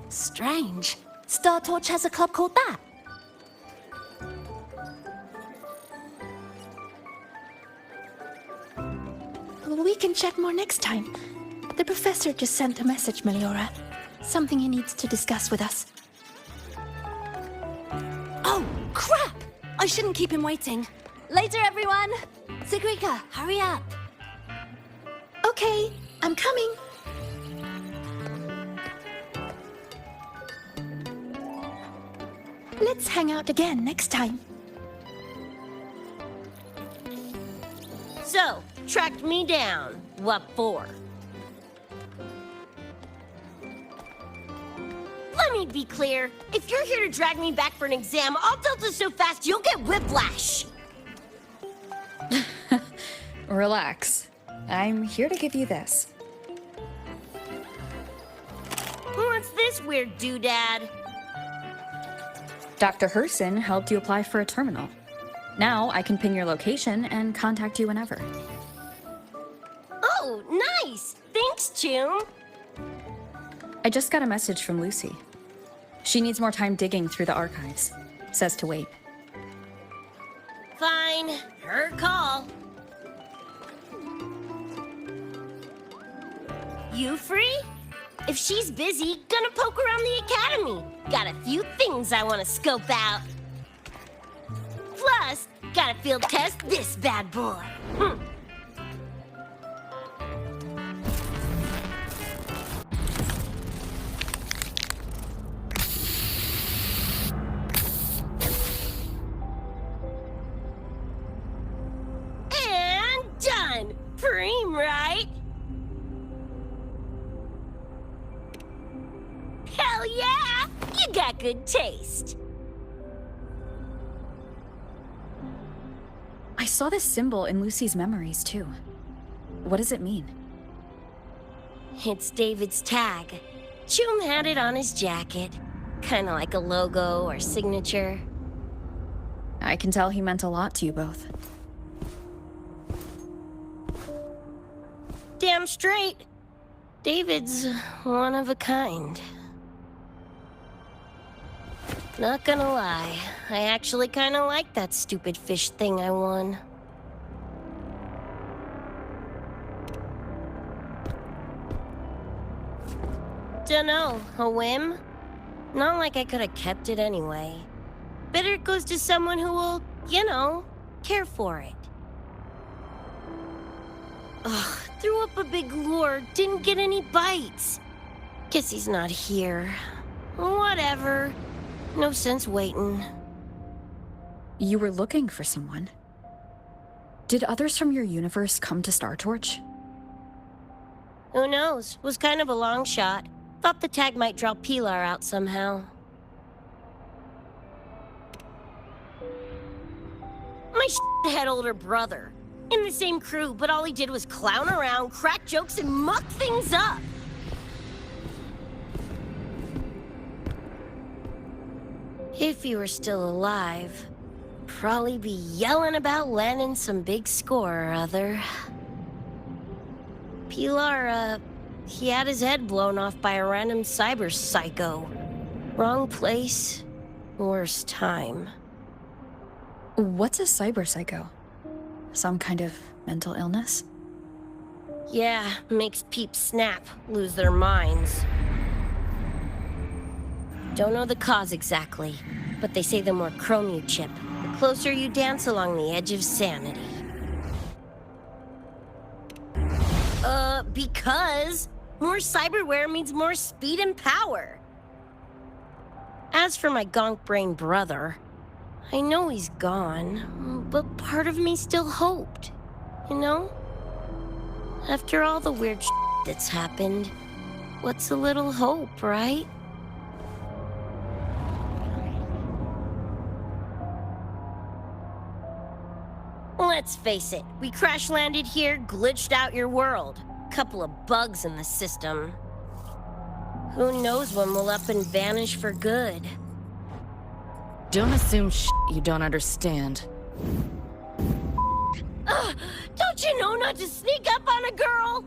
Strange. Star Torch has a club called that. We can chat more next time. The professor just sent a message, Meliora. Something he needs to discuss with us. Oh, crap! I shouldn't keep him waiting. Later, everyone! Sigrika, hurry up. Okay, I'm coming. Let's hang out again next time. So, tracked me down. What for? Let me be clear. If you're here to drag me back for an exam, I'll delta so fast you'll get whiplash. Relax. I'm here to give you this. What's this weird doodad? Dr. Herson helped you apply for a terminal. Now I can pin your location and contact you whenever. Oh, nice! Thanks, Chum. I just got a message from Lucy. She needs more time digging through the archives. Says to wait. Fine. Her call. You free? If she's busy, gonna poke around the academy. Got a few things I want to scope out. Plus, gotta field test this bad boy. And done! Preem, right? Hell yeah! You got good taste. I saw this symbol in Lucy's memories, too. What does it mean? It's David's tag. Chum had it on his jacket. Kinda like a logo or signature. I can tell he meant a lot to you both. Damn straight. David's one of a kind. Not gonna lie, I actually kinda like that stupid fish thing I won. Dunno, a whim? Not like I could've kept it anyway. Better it goes to someone who will, you know, care for it. Ugh, threw up a big lure, didn't get any bites. Guess he's not here. Whatever. No sense waiting. You were looking for someone. Did others from your universe come to Star Torch? Who knows? Was kind of a long shot. Thought the tag might draw Pilar out somehow. My shithead older brother. In the same crew, but all he did was clown around, crack jokes, and muck things up. If he were still alive, probably be yelling about landing some big score or other. Pilar, he had his head blown off by a random cyber psycho. Wrong place, worst time. What's a cyber psycho? Some kind of mental illness? Yeah, makes peeps snap, lose their minds. Don't know the cause exactly, but they say the more chrome you chip, the closer you dance along the edge of sanity. Because more cyberware means more speed and power. As for my gonk brain brother, I know he's gone, but part of me still hoped, you know? After all the weird that's happened, what's a little hope, right? Let's face it, we crash-landed here, glitched out your world. Couple of bugs in the system. Who knows when we'll up and vanish for good? Don't assume you don't understand. Don't you know not to sneak up on a girl?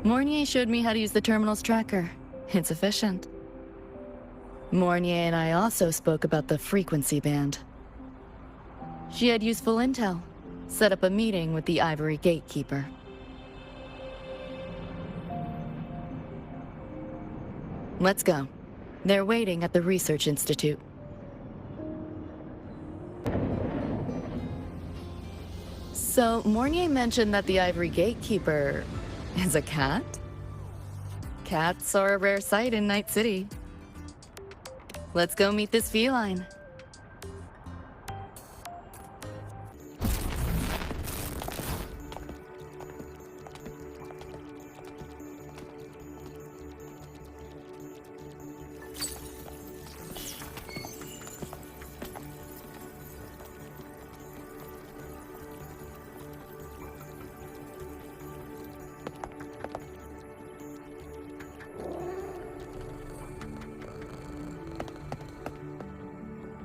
Mornier showed me how to use the terminal's tracker. It's efficient. Mornier and I also spoke about the frequency band. She had useful intel. Set up a meeting with the Ivory Gatekeeper. Let's go. They're waiting at the Research Institute. So, Mornier mentioned that the Ivory Gatekeeper is a cat? Cats are a rare sight in Night City. Let's go meet this feline.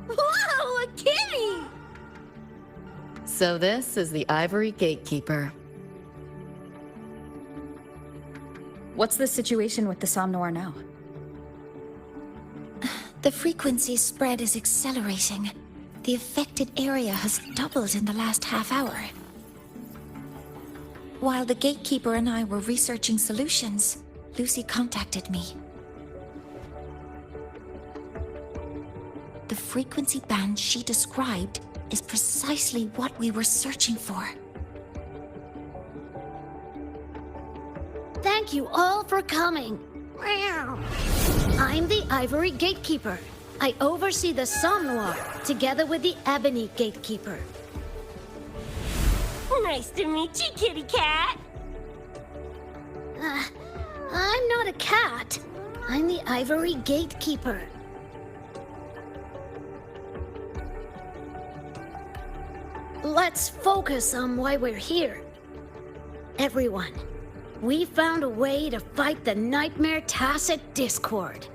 Whoa, a kitty! So this is the Ivory Gatekeeper. What's the situation with the Somnoir now? The frequency spread is accelerating. The affected area has doubled in the last half hour. While the Gatekeeper and I were researching solutions, Lucy contacted me. The frequency band she described is precisely what we were searching for. Thank you all for coming. I'm the Ivory Gatekeeper. I oversee the Somnoir, together with the Ebony Gatekeeper. Nice to meet you, kitty cat. I'm not a cat. I'm the Ivory Gatekeeper. Let's focus on why we're here. Everyone, we found a way to fight the Nightmare Tacit Discord.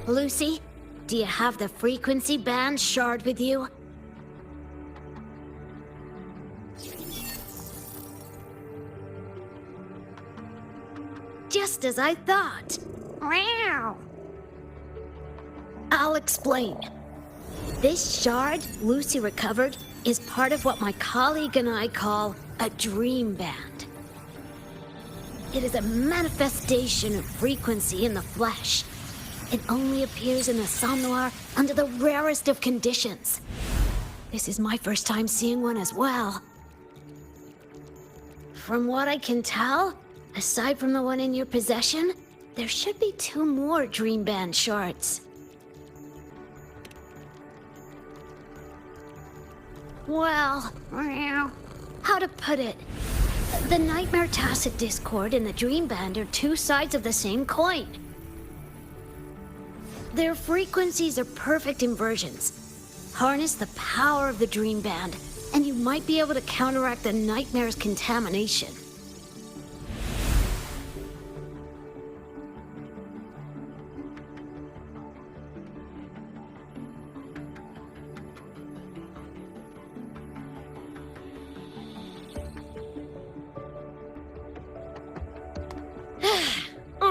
Lucy, do you have the frequency band shard with you? Just as I thought. I'll explain. This shard Lucy recovered is part of what my colleague and I call a dream band. It is a manifestation of frequency in the flesh. It only appears in the Somnoir under the rarest of conditions. This is my first time seeing one as well. From what I can tell, aside from the one in your possession, there should be 2 more dream band shards. Well, how to put it? The Nightmare Tacit Discord and the Dream Band are 2 sides of the same coin. Their frequencies are perfect inversions. Harness the power of the Dream Band, and you might be able to counteract the Nightmare's contamination.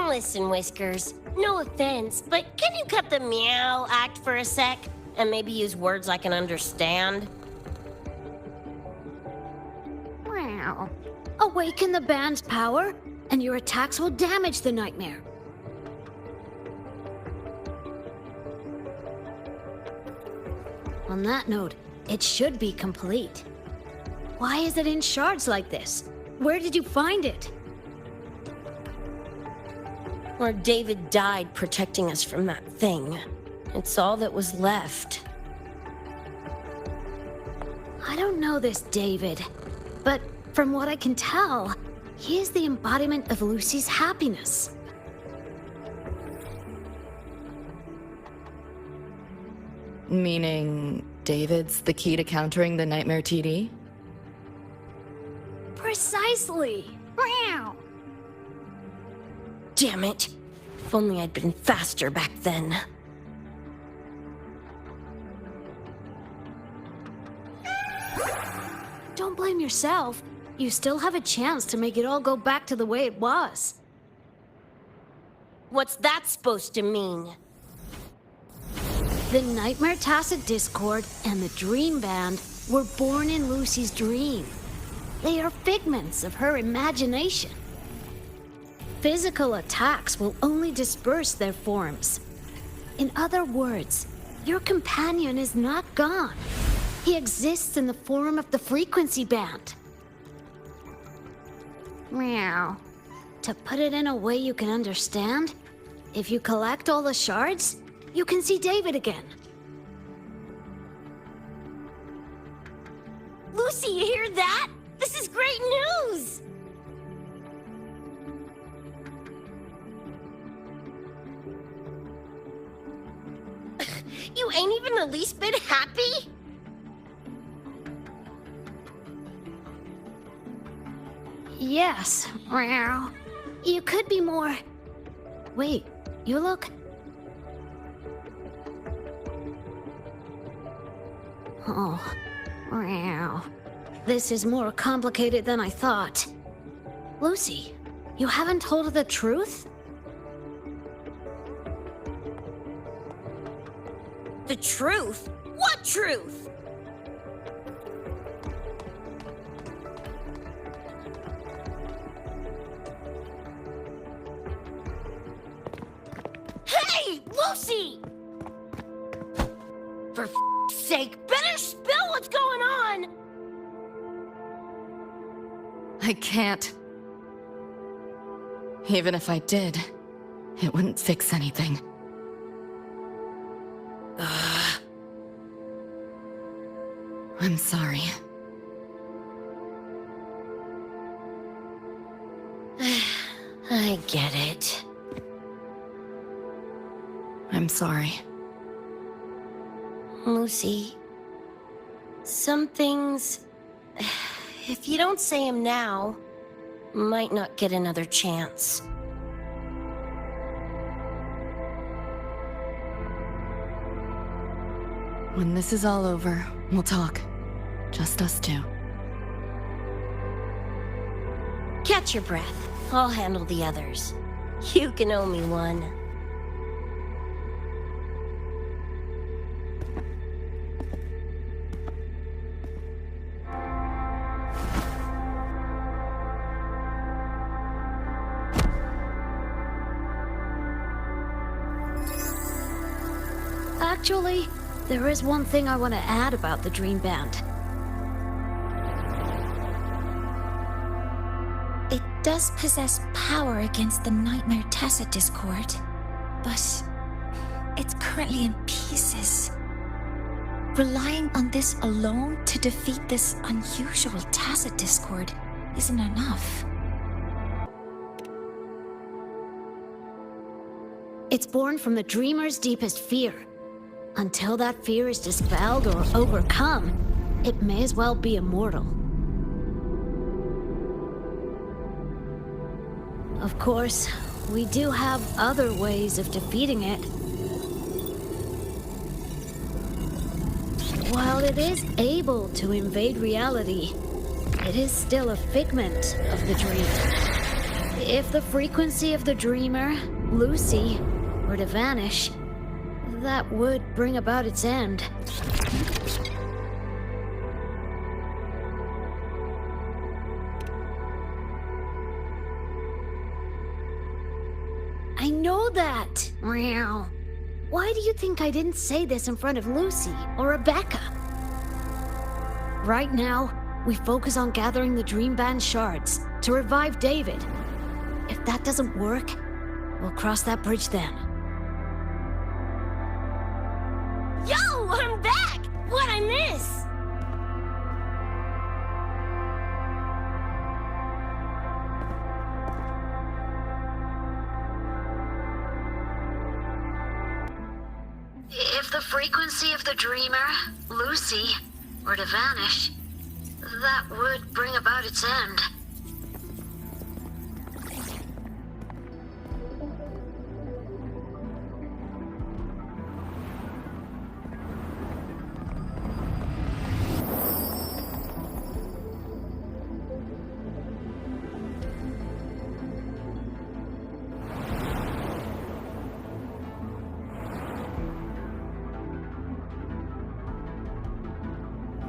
Listen, Whiskers, no offense, but can you cut the meow act for a sec? And maybe use words I can understand? Wow. Awaken the band's power, and your attacks will damage the Nightmare. On that note, it should be complete. Why is it in shards like this? Where did you find it? Or David died protecting us from that thing. It's all that was left. I don't know this David, but from what I can tell, he is the embodiment of Lucy's happiness. Meaning, David's the key to countering the Nightmare TD? Precisely! Meow! Damn it. If only I'd been faster back then. Don't blame yourself. You still have a chance to make it all go back to the way it was. What's that supposed to mean? The Nightmare Tacit Discord and the Dream Band were born in Lucy's dream. They are figments of her imagination. Physical attacks will only disperse their forms. In other words, your companion is not gone. He exists in the form of the frequency band. Meow. To put it in a way you can understand, if you collect all the shards, you can see David again. Lucy, you hear that? This is great news! You ain't even the least bit happy? Yes. Meow. You could be more... Wait, you look... Oh. Meow. This is more complicated than I thought. Lucy, you haven't told her the truth? The truth? What truth? Hey, Lucy! For f***'s sake, better spill what's going on! I can't. Even if I did, it wouldn't fix anything. I'm sorry. I get it. I'm sorry. Lucy, some things, if you don't say them now, might not get another chance. When this is all over, we'll talk. Just us two. Catch your breath. I'll handle the others. You can owe me one. Actually, there is one thing I want to add about the Dream Band. It does possess power against the Nightmare Tacit Discord, but it's currently in pieces. Relying on this alone to defeat this unusual Tacit Discord isn't enough. It's born from the dreamer's deepest fear. Until that fear is dispelled or overcome, it may as well be immortal. Of course, we do have other ways of defeating it. While it is able to invade reality, it is still a figment of the dreamer. If the frequency of the dreamer, Lucy, were to vanish, that would bring about its end. I know that! Meow. Why do you think I didn't say this in front of Lucy or Rebecca? Right now, we focus on gathering the Dream Band shards to revive David. If that doesn't work, we'll cross that bridge then. Yo, I'm back! What'd I miss? frequency of the dreamer, Lucy, were to vanish, that would bring about its end.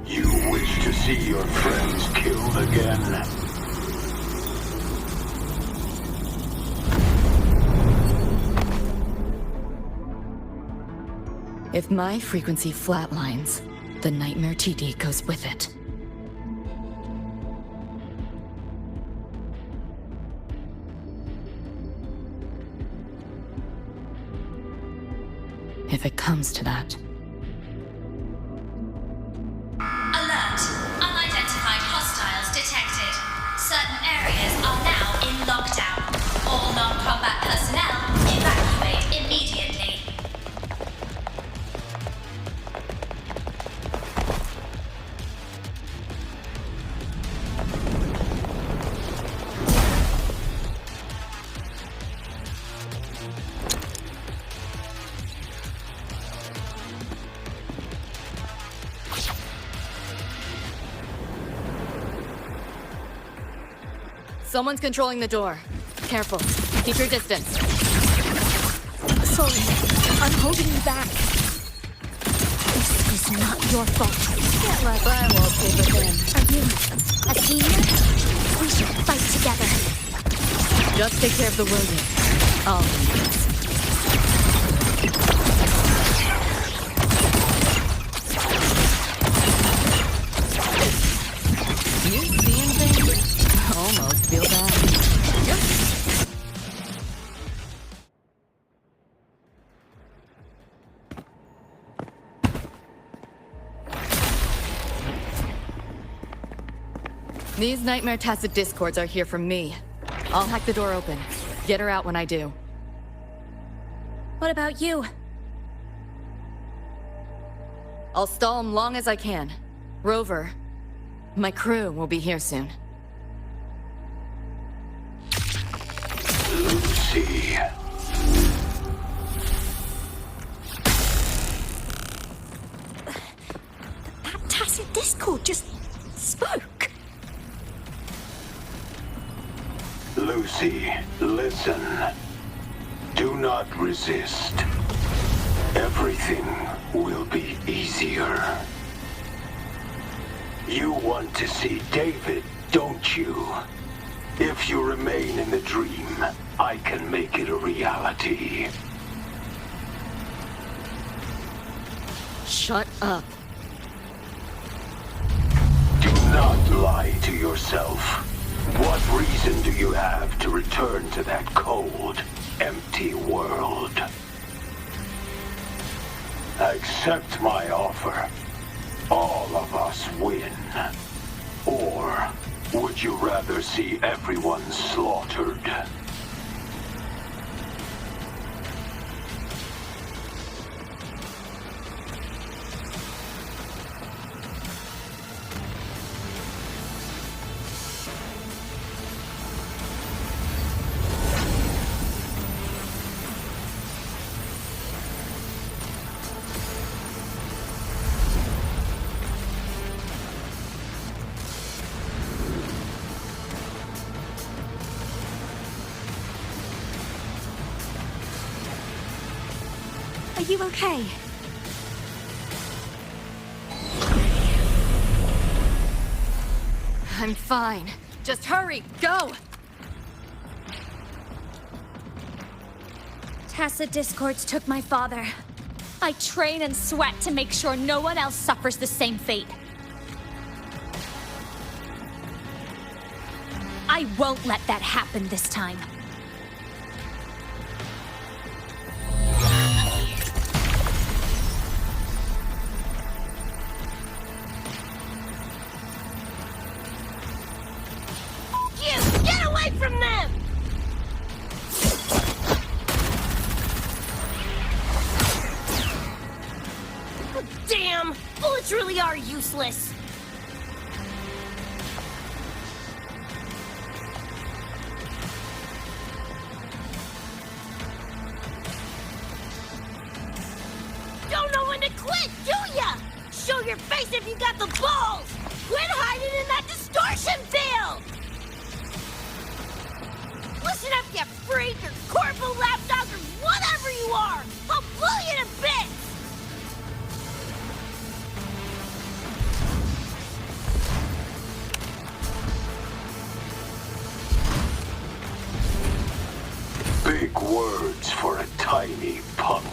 You wish to see your friends killed again? If my frequency flatlines, the Nightmare TD goes with it. If it comes to that. Alert! Unidentified hostiles detected. Certain areas are now in lockdown. All non-combat personnel evacuate immediately. Someone's controlling the door. Careful. Keep your distance. Sorry, I'm holding you back. This is not your fault. Can't let firewalls keep us in. Are you a senior? We should fight together. Just take care of the wounded. I'll do this. You seeing things? Almost feel bad. These Nightmare Tacit Discords are here from me. I'll hack the door open. Get her out when I do. What about you? I'll stall them long as I can. Rover, my crew will be here soon. Lucy. That tacit discord just spoke. Lucy, listen. Do not resist. Everything will be easier. You want to see David, don't you? If you remain in the dream, I can make it a reality. Shut up. Do not lie to yourself. What reason do you have to return to that cold, empty world? Accept my offer. All of us win. Or would you rather see everyone slaughtered? Are you okay? I'm fine. Just hurry, go! Tacit Discords took my father. I train and sweat to make sure no one else suffers the same fate. I won't let that happen this time. Get away from them! Bullets really are useless. Don't know when to quit, do ya? Show your face if you got the balls! Quit hiding in that distortion field! Listen up, you freak, or corpo lapdog, or whatever you are! I'll blow you to bits! Big words for a tiny punk.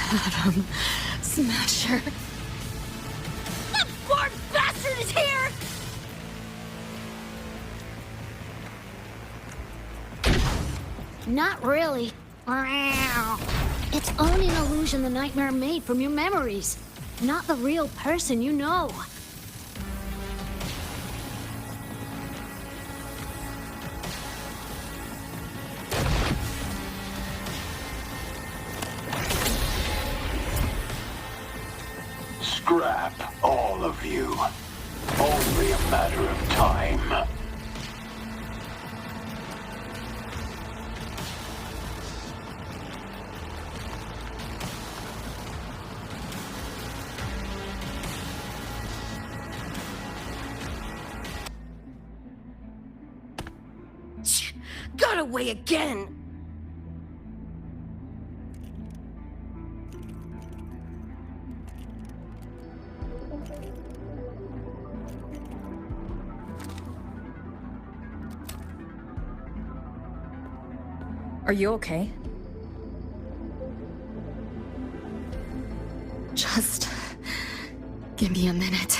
Adam Smasher. That poor bastard is here! Not really. It's only an illusion the nightmare made from your memories, not the real person you know. Scrap, all of you. Only a matter of time. Got away again! Are you okay? Just give me a minute.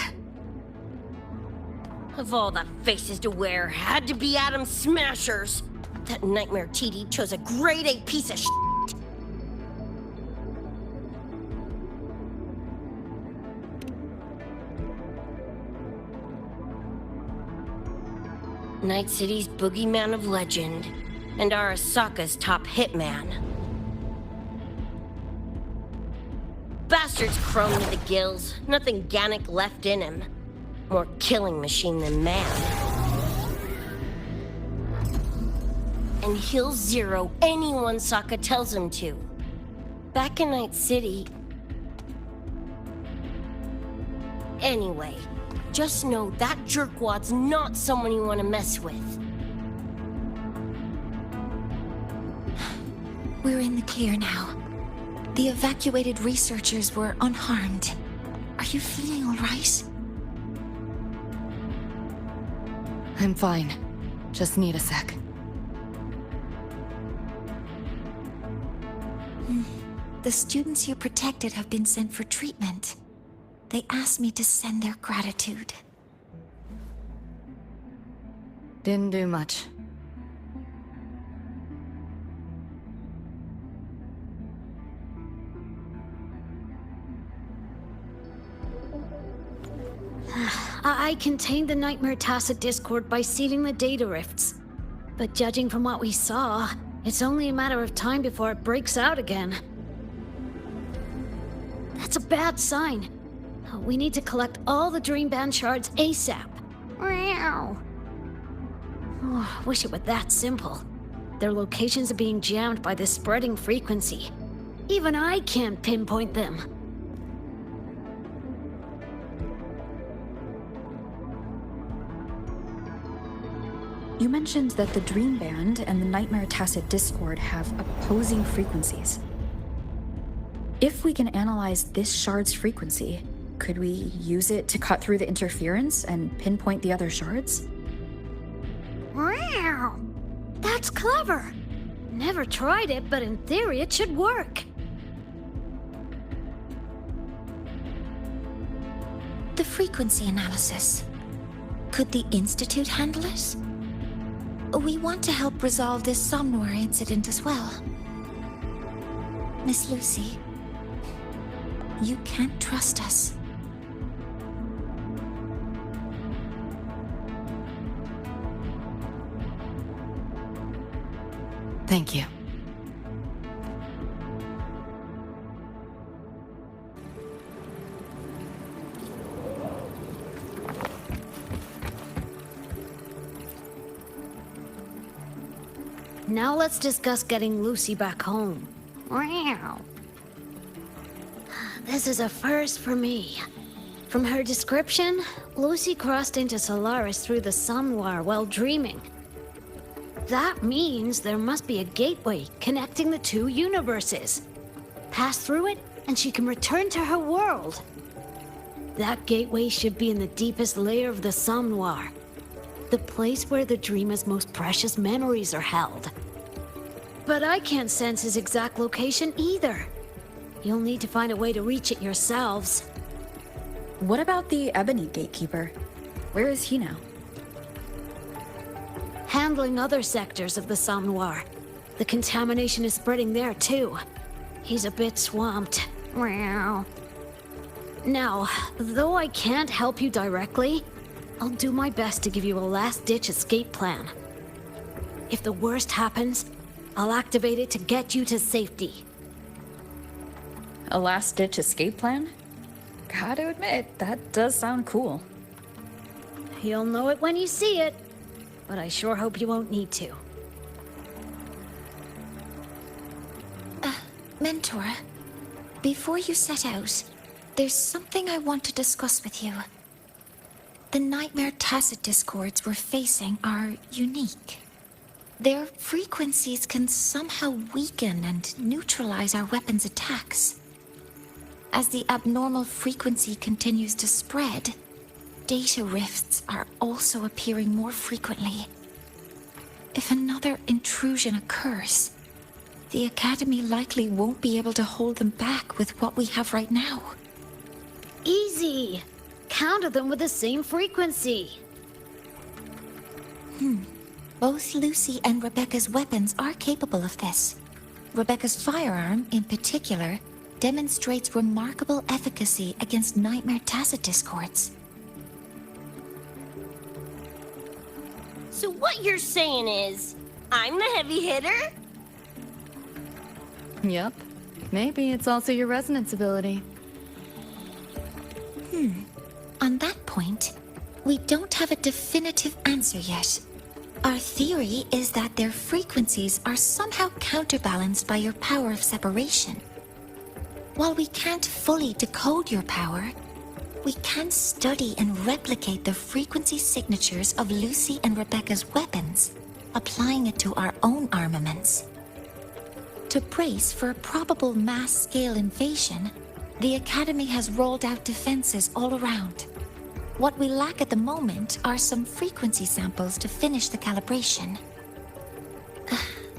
Of all the faces to wear, had to be Adam Smashers. That nightmare TD chose a grade A piece of shit. Night City's boogeyman of legend, and Arasaka's top hitman. Bastard's chrome to the gills, nothing Gannic left in him. More killing machine than man. And he'll zero anyone Sokka tells him to. Back in Night City... Anyway, just know that jerkwad's not someone you want to mess with. We're in the clear now. The evacuated researchers were unharmed. Are you feeling all right? I'm fine. Just need a sec. The students you protected have been sent for treatment. They asked me to send their gratitude. Didn't do much. I contained the Nightmare Tacit Discord by sealing the data rifts. But judging from what we saw, it's only a matter of time before it breaks out again. That's a bad sign. We need to collect all the Dream Band shards ASAP. Oh, wish it were that simple. Their locations are being jammed by this spreading frequency. Even I can't pinpoint them. You mentioned that the Dream Band and the Nightmare Tacit Discord have opposing frequencies. If we can analyze this shard's frequency, could we use it to cut through the interference and pinpoint the other shards? Wow! That's clever! Never tried it, but in theory it should work. The frequency analysis. Could the Institute handle it? We want to help resolve this Somnor incident as well. Miss Lucy, you can't trust us. Thank you. Now let's discuss getting Lucy back home. Wow. This is a first for me. From her description, Lucy crossed into Solaris through the Somnoir while dreaming. That means there must be a gateway connecting the two universes. Pass through it, and she can return to her world. That gateway should be in the deepest layer of the Somnoir, the place where the dreamer's most precious memories are held. But I can't sense his exact location either. You'll need to find a way to reach it yourselves. What about the Ebony Gatekeeper? Where is he now? Handling other sectors of the Somnoir. The contamination is spreading there too. He's a bit swamped. Now, though I can't help you directly, I'll do my best to give you a last-ditch escape plan. If the worst happens, I'll activate it to get you to safety. A last-ditch escape plan? Gotta admit, that does sound cool. You'll know it when you see it, but I sure hope you won't need to. Mentor, before you set out, there's something I want to discuss with you. The Nightmare Tacet discords we're facing are unique. Their frequencies can somehow weaken and neutralize our weapons' attacks. As the abnormal frequency continues to spread, data rifts are also appearing more frequently. If another intrusion occurs, the Academy likely won't be able to hold them back with what we have right now. Easy! Counter them with the same frequency. Both Lucy and Rebecca's weapons are capable of this. Rebecca's firearm, in particular, demonstrates remarkable efficacy against Nightmare Tacet discords. So what you're saying is, I'm the heavy hitter? Yep. Maybe it's also your resonance ability. On that point, we don't have a definitive answer yet. Our theory is that their frequencies are somehow counterbalanced by your power of separation. While we can't fully decode your power, we can study and replicate the frequency signatures of Lucy and Rebecca's weapons, applying it to our own armaments. To brace for a probable mass-scale invasion, the Academy has rolled out defenses all around. What we lack at the moment are some frequency samples to finish the calibration.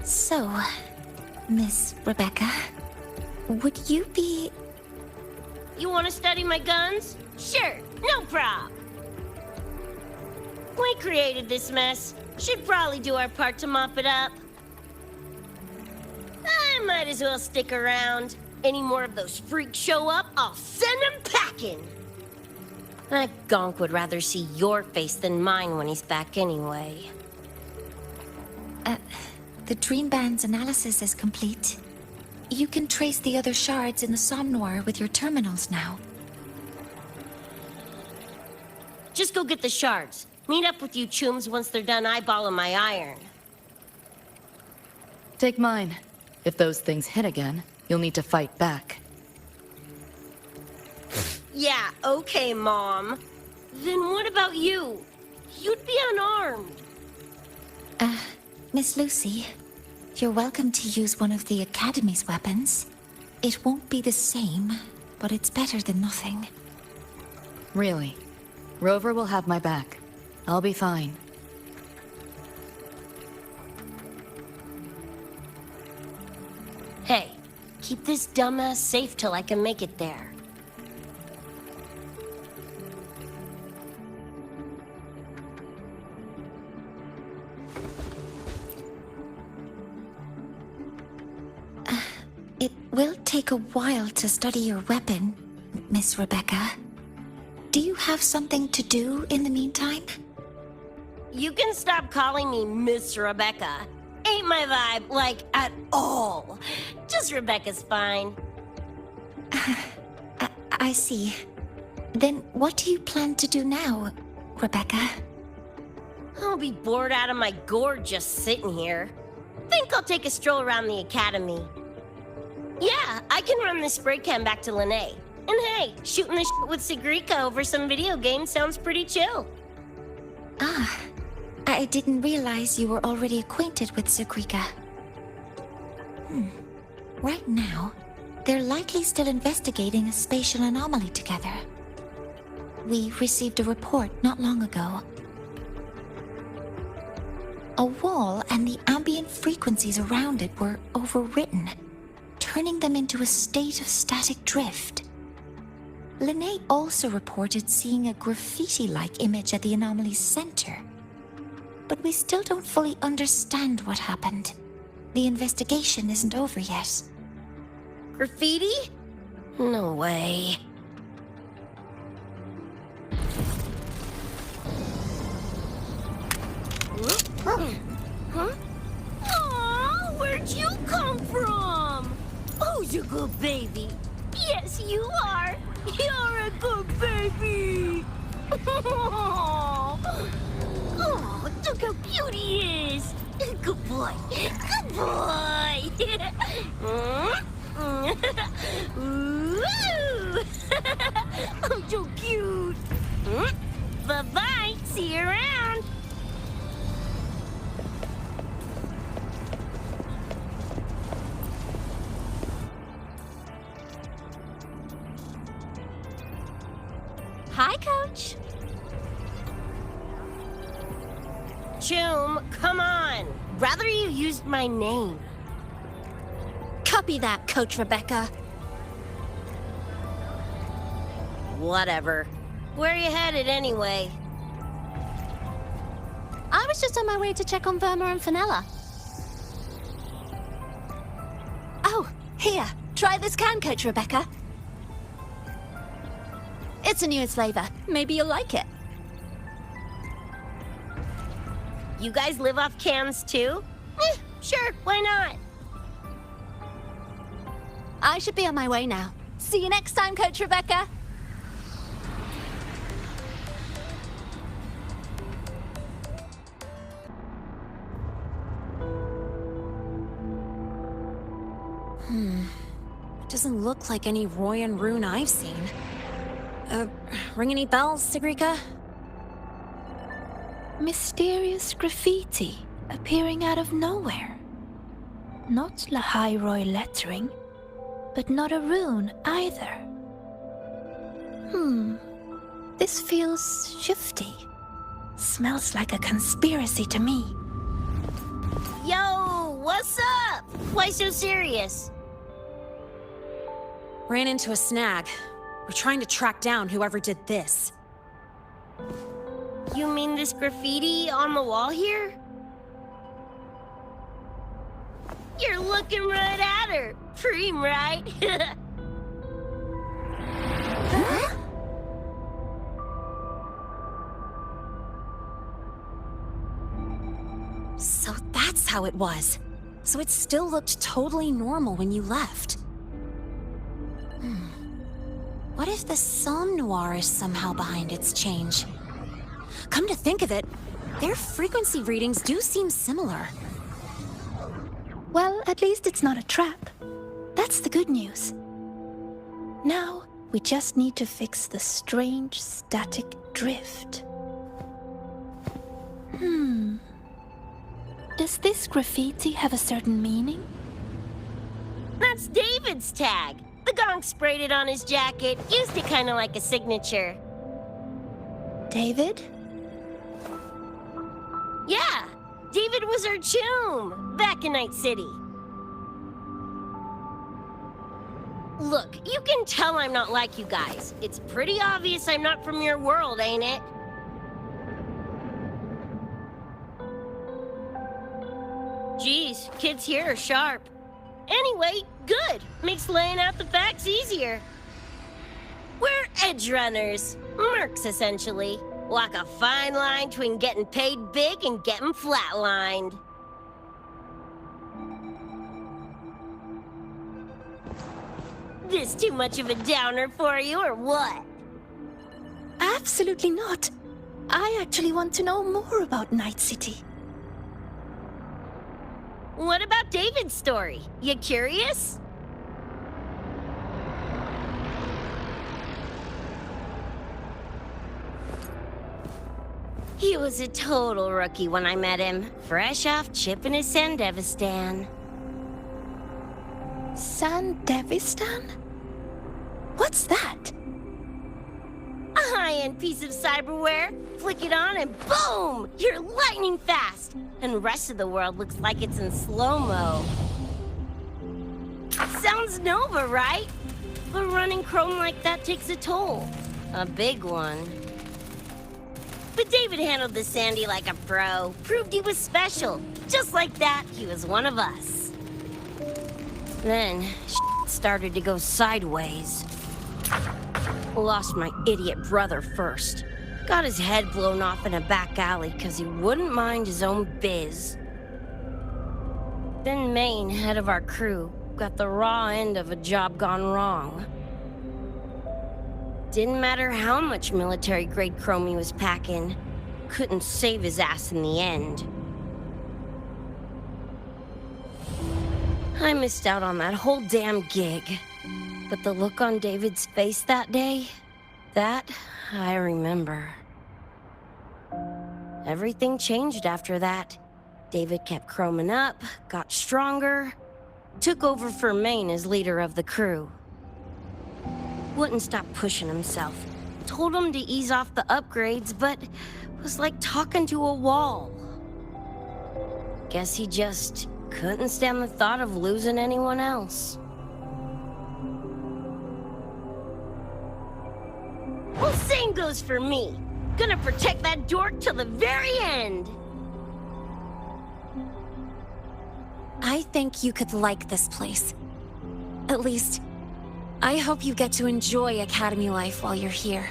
So, Miss Rebecca, would you be... You want to study my guns? Sure, no prob. We created this mess. Should probably do our part to mop it up. I might as well stick around. Any more of those freaks show up, I'll send them packing. That gonk would rather see your face than mine when he's back anyway. The Dream Band's analysis is complete. You can trace the other shards in the Somnoir with your terminals now. Just go get the shards. Meet up with you chooms once they're done eyeballing my iron. Take mine. If those things hit again, you'll need to fight back. Yeah, okay, Mom. Then what about you? You'd be unarmed. Miss Lucy, you're welcome to use one of the Academy's weapons. It won't be the same, but it's better than nothing. Really? Rover will have my back. I'll be fine. Hey, keep this dumbass safe till I can make it there. It will take a while to study your weapon, Miss Rebecca. Do you have something to do in the meantime? You can stop calling me Miss Rebecca. Ain't my vibe, like, at all. Just Rebecca's fine. I see. Then what do you plan to do now, Rebecca? I'll be bored out of my gourd just sitting here. Think I'll take a stroll around the academy. Yeah, I can run this spray can back to Lene. And hey, shooting the shit with Sigrika over some video games sounds pretty chill. Ah, I didn't realize you were already acquainted with Sigrika. Right now, they're likely still investigating a spatial anomaly together. We received a report not long ago. A wall and the ambient frequencies around it were overwritten, turning them into a state of static drift. Lene also reported seeing a graffiti-like image at the anomaly's center. But we still don't fully understand what happened. The investigation isn't over yet. Graffiti? No way. Huh? Aw, where'd you come from? Oh, you good baby. Yes, you are. You're a good baby. Oh, look how cute he is. Good boy. Good boy. Ooh. Oh, so cute. Bye-bye. See you around. Hi, Coach. Choom, come on. Rather you used my name. Copy that, Coach Rebecca. Whatever. Where are you headed anyway? I was just on my way to check on Verma and Fenella. Oh, here. Try this can, Coach Rebecca. It's a newest flavor. Maybe you'll like it. You guys live off cans too? Sure, why not? I should be on my way now. See you next time, Coach Rebecca. Doesn't look like any Roy and Rune I've seen. Ring any bells, Sigrika? Mysterious graffiti appearing out of nowhere. Not Lahai lettering, but not a rune either. This feels shifty. Smells like a conspiracy to me. Yo, what's up? Why so serious? Ran into a snag. We're trying to track down whoever did this. You mean this graffiti on the wall here? You're looking right at her. Preem, right? Huh? So that's how it was. So it still looked totally normal when you left. What if the Somme Noir is somehow behind its change? Come to think of it, their frequency readings do seem similar. Well, at least it's not a trap. That's the good news. Now, we just need to fix the strange static drift. Does this graffiti have a certain meaning? That's David's tag. The gonk sprayed it on his jacket, used it kind of like a signature. David? Yeah, David was our choom back in Night City. Look, you can tell I'm not like you guys. It's pretty obvious I'm not from your world, ain't it? Geez, kids here are sharp. Anyway, good. Makes laying out the facts easier. We're edge runners. Mercs, essentially. Walk a fine line between getting paid big and getting flatlined. This too much of a downer for you, or what? Absolutely not. I actually want to know more about Night City. What about David's story? You curious? He was a total rookie when I met him, fresh off chipping his Sandevistan. Sandevistan? What's that? A high-end piece of cyberware. Flick it on and boom! You're lightning fast! And the rest of the world looks like it's in slow-mo. Sounds Nova, right? But running Chrome like that takes a toll. A big one. But David handled the Sandy like a pro. Proved he was special. Just like that, he was one of us. Then, started to go sideways. Lost my idiot brother first. Got his head blown off in a back alley because he wouldn't mind his own biz. Then Maine, head of our crew, got the raw end of a job gone wrong. Didn't matter how much military-grade chrome he was packing. Couldn't save his ass in the end. I missed out on that whole damn gig. But the look on David's face that day, that I remember. Everything changed after that. David kept chroming up, got stronger, took over for Maine as leader of the crew. Wouldn't stop pushing himself. Told him to ease off the upgrades, but was like talking to a wall. Guess he just couldn't stand the thought of losing anyone else. Well, same goes for me. Gonna protect that dork till the very end. I think you could like this place. At least, I hope you get to enjoy Academy life while you're here.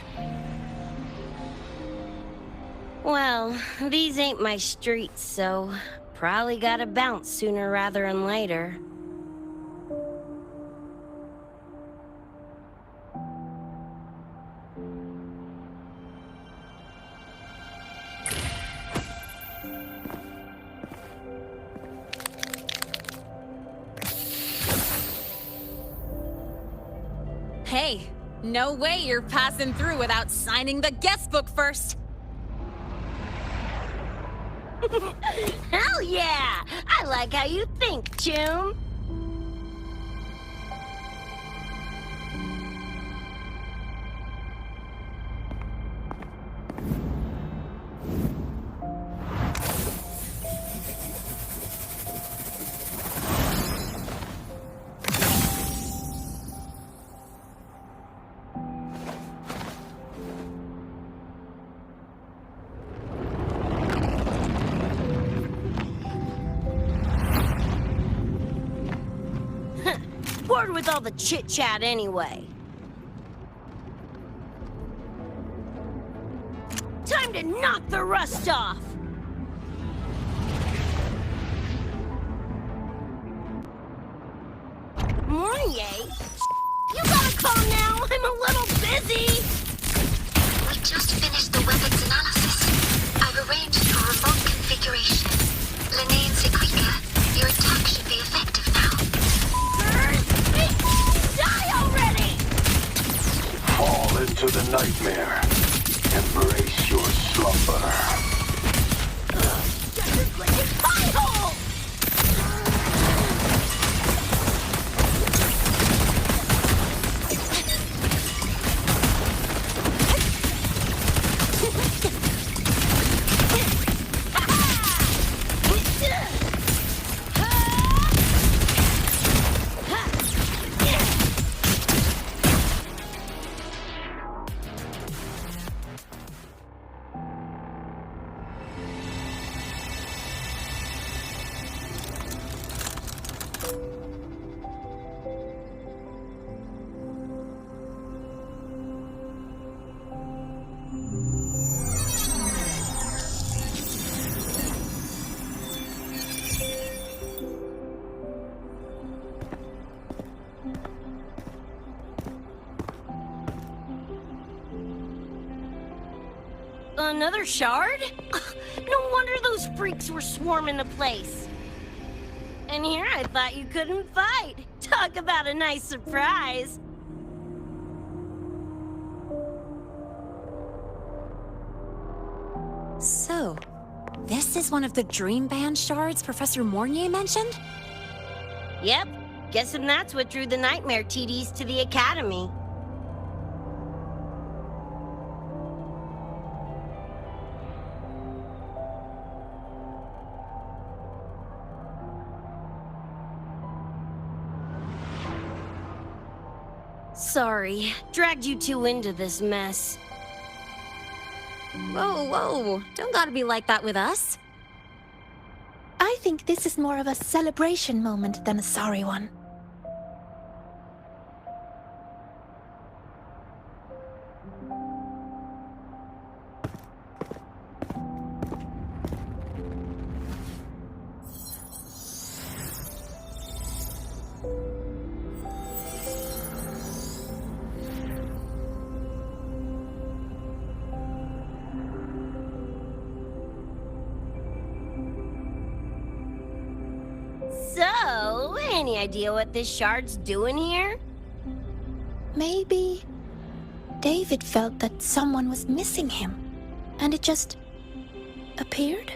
Well, these ain't my streets, so probably gotta bounce sooner rather than later. Hey, no way you're passing through without signing the guest book first. Hell yeah! I like how you think, Chum. Bored with all the chit-chat anyway. Time to knock the rust off! Mornier? You gotta calm now, I'm a little busy! We just finished the weapons analysis. I've arranged for remote configuration. Linane Sequika, your attack should be effective now. Die already! Fall into the nightmare. Embrace your slumber. Just like a pie hole! Another shard? No wonder those freaks were swarming the place. And here I thought you couldn't fight. Talk about a nice surprise. So, this is one of the Dream Band shards Professor Mornier mentioned? Yep. Guessing that's what drew the Nightmare TDs to the Academy. Sorry, dragged you two into this mess. Whoa, whoa, don't gotta be like that with us. I think this is more of a celebration moment than a sorry one. So, any idea what this shard's doing here? Maybe David felt that someone was missing him, and it just appeared?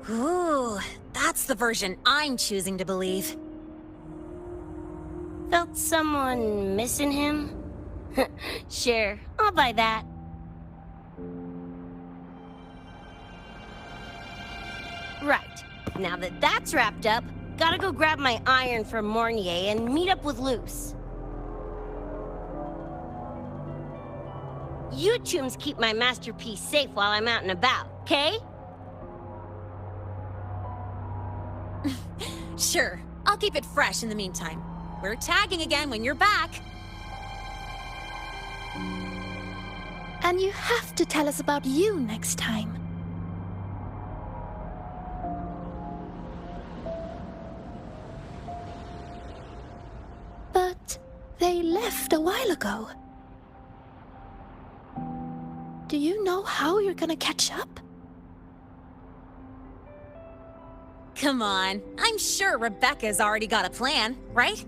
Ooh, that's the version I'm choosing to believe. Felt someone missing him? Sure, I'll buy that. Right, now that that's wrapped up, gotta go grab my iron from Mornier and meet up with Luce. You chums keep my masterpiece safe while I'm out and about, okay? Sure, I'll keep it fresh in the meantime. We're tagging again when you're back. And you have to tell us about you next time. But they left a while ago. Do you know how you're gonna catch up? Come on, I'm sure Rebecca's already got a plan, right?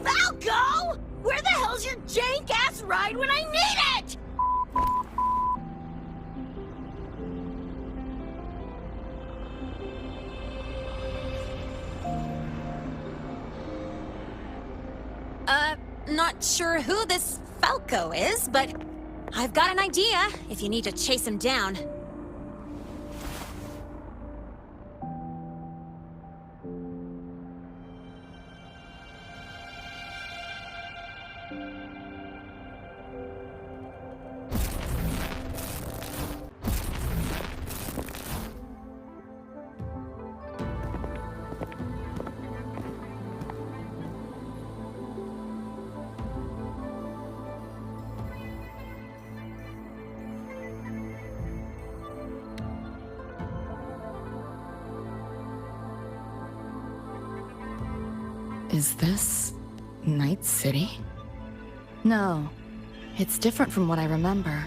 Falco! Where the hell's your jank-ass ride when I need it? Not sure who this Falco is, but I've got an idea if you need to chase him down. Is this Night City? No, it's different from what I remember.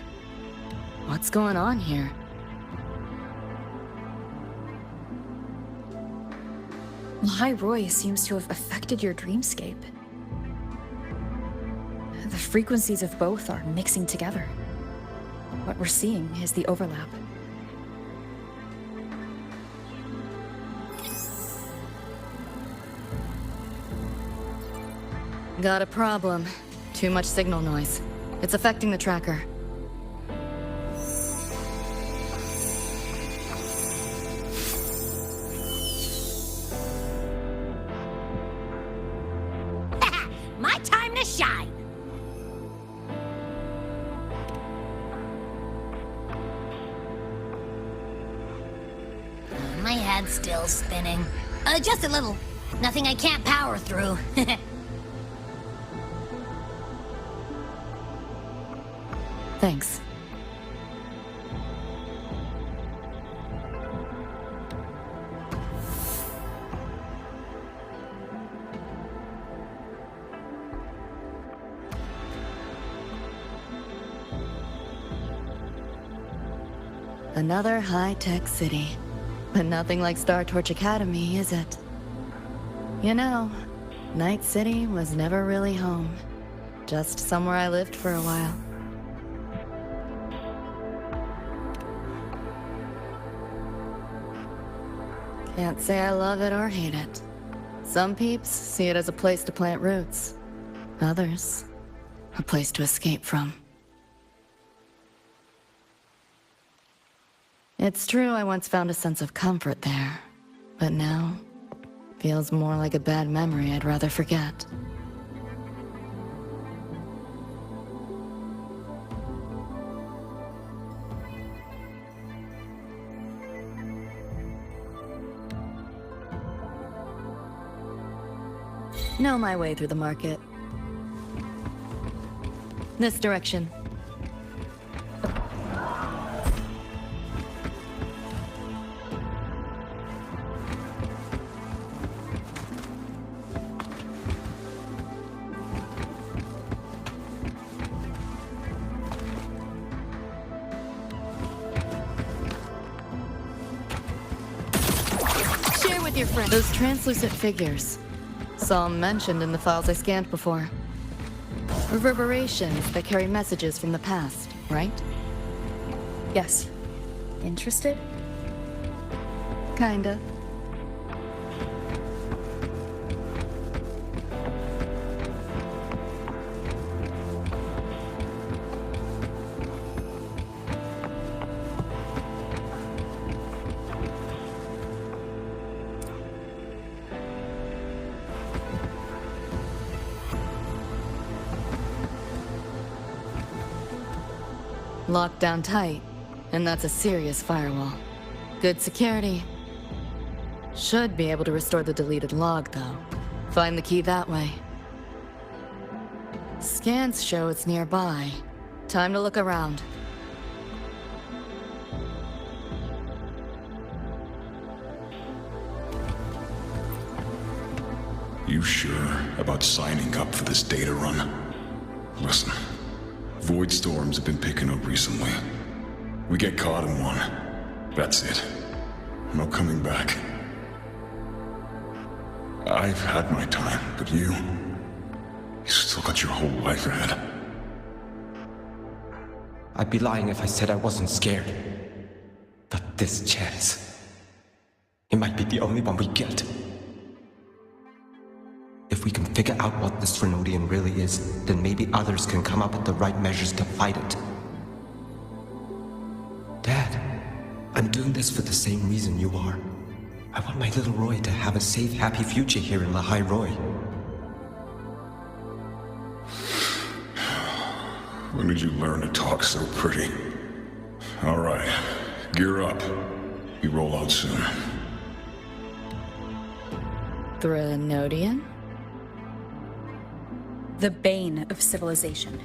What's going on here? Lahai Roy seems to have affected your dreamscape. The frequencies of both are mixing together. What we're seeing is the overlap. Got a problem. Too much signal noise. It's affecting the tracker. My time to shine! My head's still spinning. Just a little. Nothing I can't power through. Thanks. Another high-tech city. But nothing like Star Torch Academy, is it? You know, Night City was never really home. Just somewhere I lived for a while. Can't say I love it or hate it. Some peeps see it as a place to plant roots. Others, a place to escape from. It's true I once found a sense of comfort there, but now, feels more like a bad memory I'd rather forget. Know my way through the market. This direction. Share with your friends. Those translucent figures. Saw them mentioned in the files I scanned before. Reverberations that carry messages from the past, right? Yes. Interested? Kinda. Locked down tight, and that's a serious firewall. Good security. Should be able to restore the deleted log, though. Find the key that way. Scans show it's nearby. Time to look around. You sure about signing up for this data run? Listen, void storms have been picking up recently. We get caught in one. That's it. No coming back. I've had my time, but you still got your whole life ahead. I'd be lying if I said I wasn't scared. But this chance, it might be the only one we get. If we can figure out what this Renodian really is, then maybe others can come up with the right measures to fight it. Dad, I'm doing this for the same reason you are. I want my little Roy to have a safe, happy future here in Lahai Roy. When did you learn to talk so pretty? All right, gear up. We roll out soon. Renodian? The bane of civilization.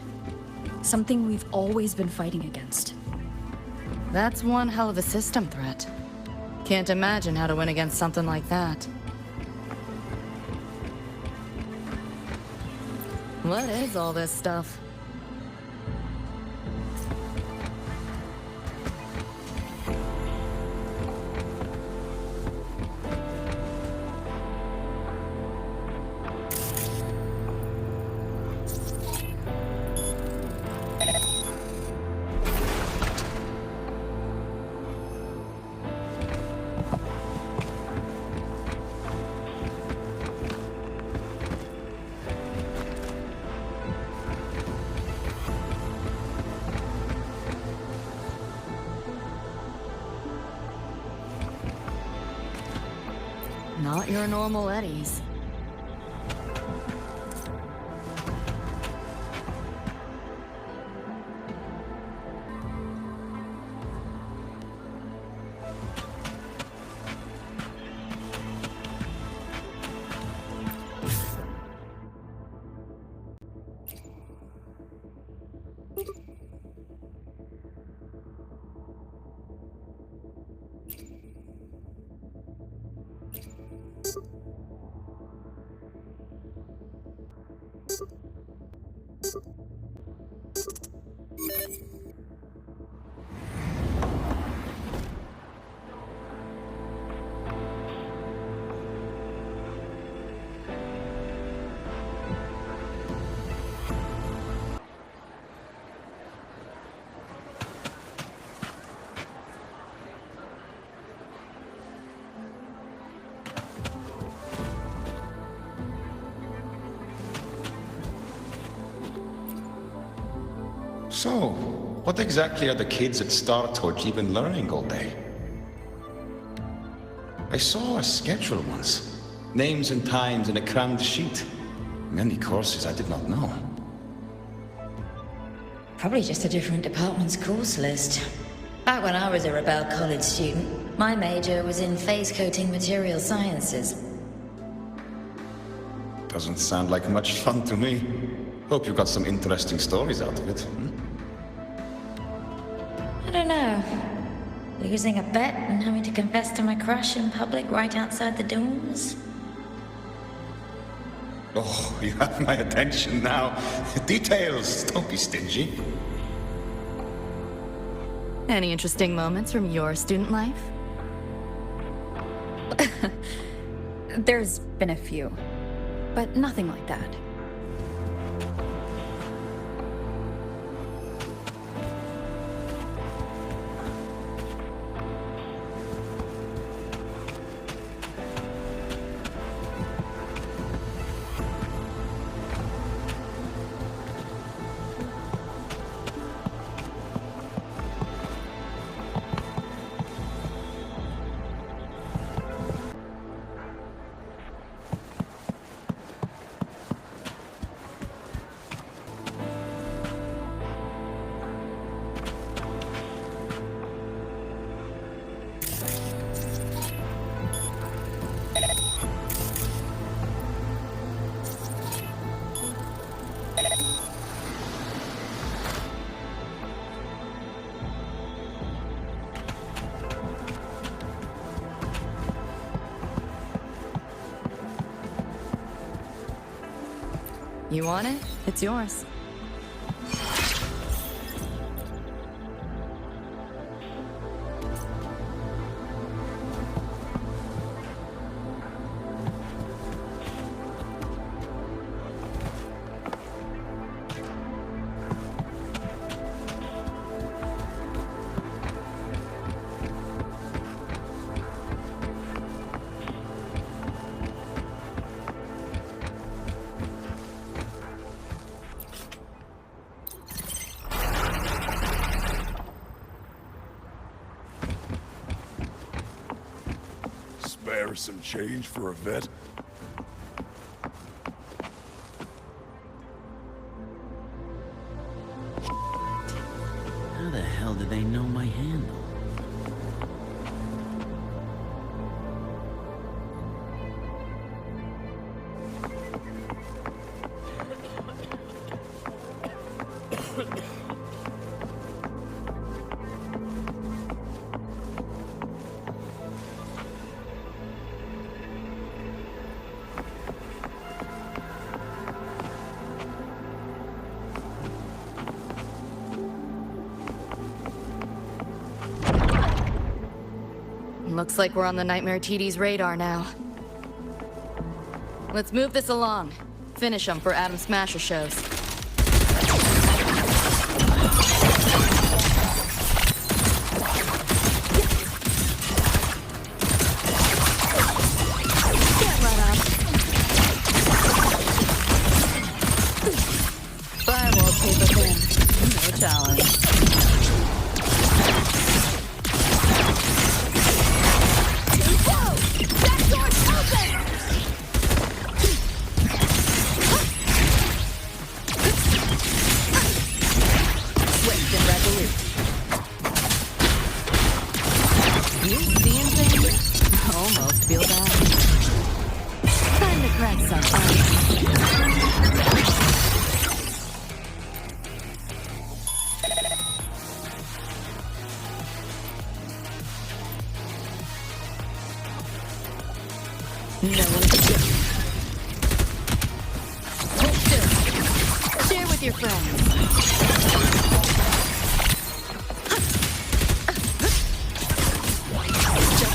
Something we've always been fighting against. That's one hell of a system threat. Can't imagine how to win against something like that. What is all this stuff? Not your normal eddies. So, what exactly are the kids at Star Torch even learning all day? I saw a schedule once. Names and times in a crammed sheet. Many courses I did not know. Probably just a different department's course list. Back when I was a Rebel College student, my major was in phase coating material sciences. Doesn't sound like much fun to me. Hope you got some interesting stories out of it. I don't know. Losing a bet and having to confess to my crush in public right outside the dorms? Oh, you have my attention now. Details, don't be stingy. Any interesting moments from your student life? There's been a few, but nothing like that. You want it? It's yours. Spare some change for a vet? How the hell do they know my handle? Looks like we're on the Nightmare TD's radar now. Let's move this along. Finish them for Atom Smasher shows. Firewall paper thin. No challenge. Almost feel bad. Time to crack something. No one to get. Hold still. Share with your friends.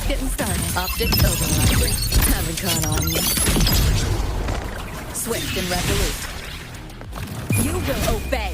Getting started. Optics override. Haven't caught on yet. Swift and resolute. You will obey.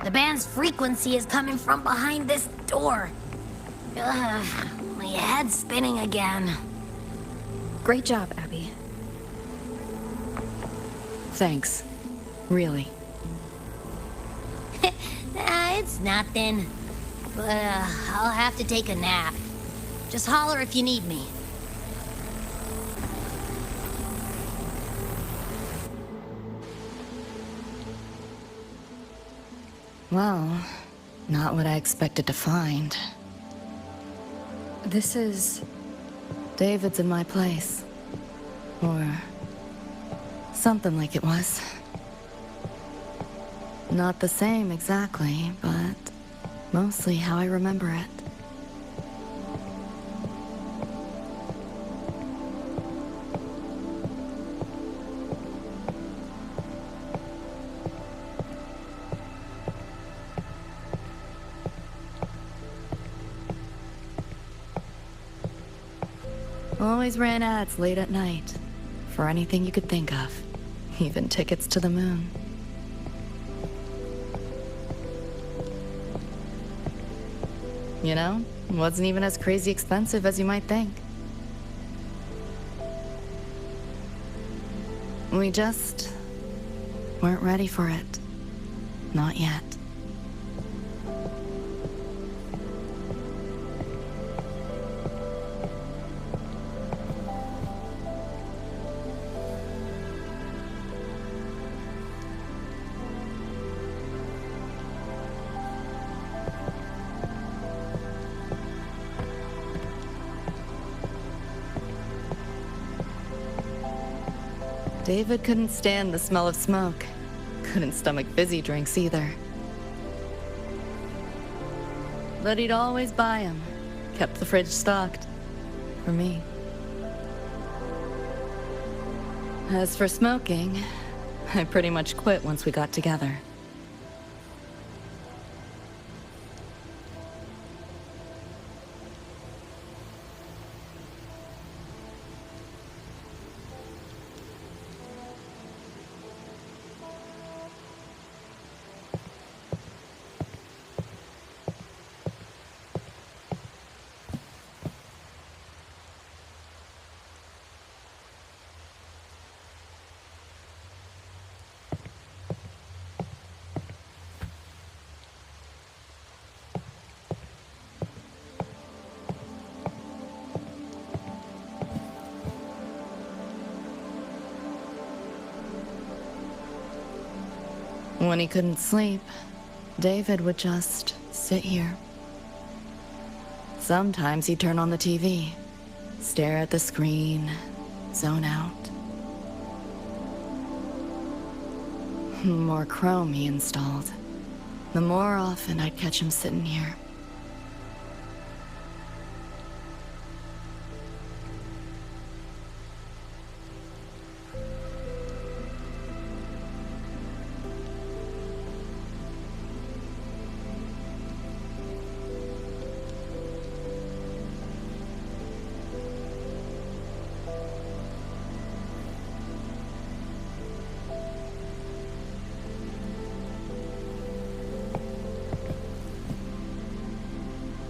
The band's frequency is coming from behind this door. Ugh, my head's spinning again. Great job, Abby. Thanks. Really. It's nothing. But I'll have to take a nap. Just holler if you need me. Well, not what I expected to find. This is... David's in my place. Or... something like it was. Not the same exactly, but mostly how I remember it. Always ran ads late at night, for anything you could think of, even tickets to the moon. You know, wasn't even as crazy expensive as you might think. We just weren't ready for it. Not yet. David couldn't stand the smell of smoke. Couldn't stomach fizzy drinks either. But he'd always buy 'em. Kept the fridge stocked. For me. As for smoking, I pretty much quit once we got together. When he couldn't sleep, David would just sit here. Sometimes he'd turn on the TV, stare at the screen, zone out. The more Chrome he installed, the more often I'd catch him sitting here.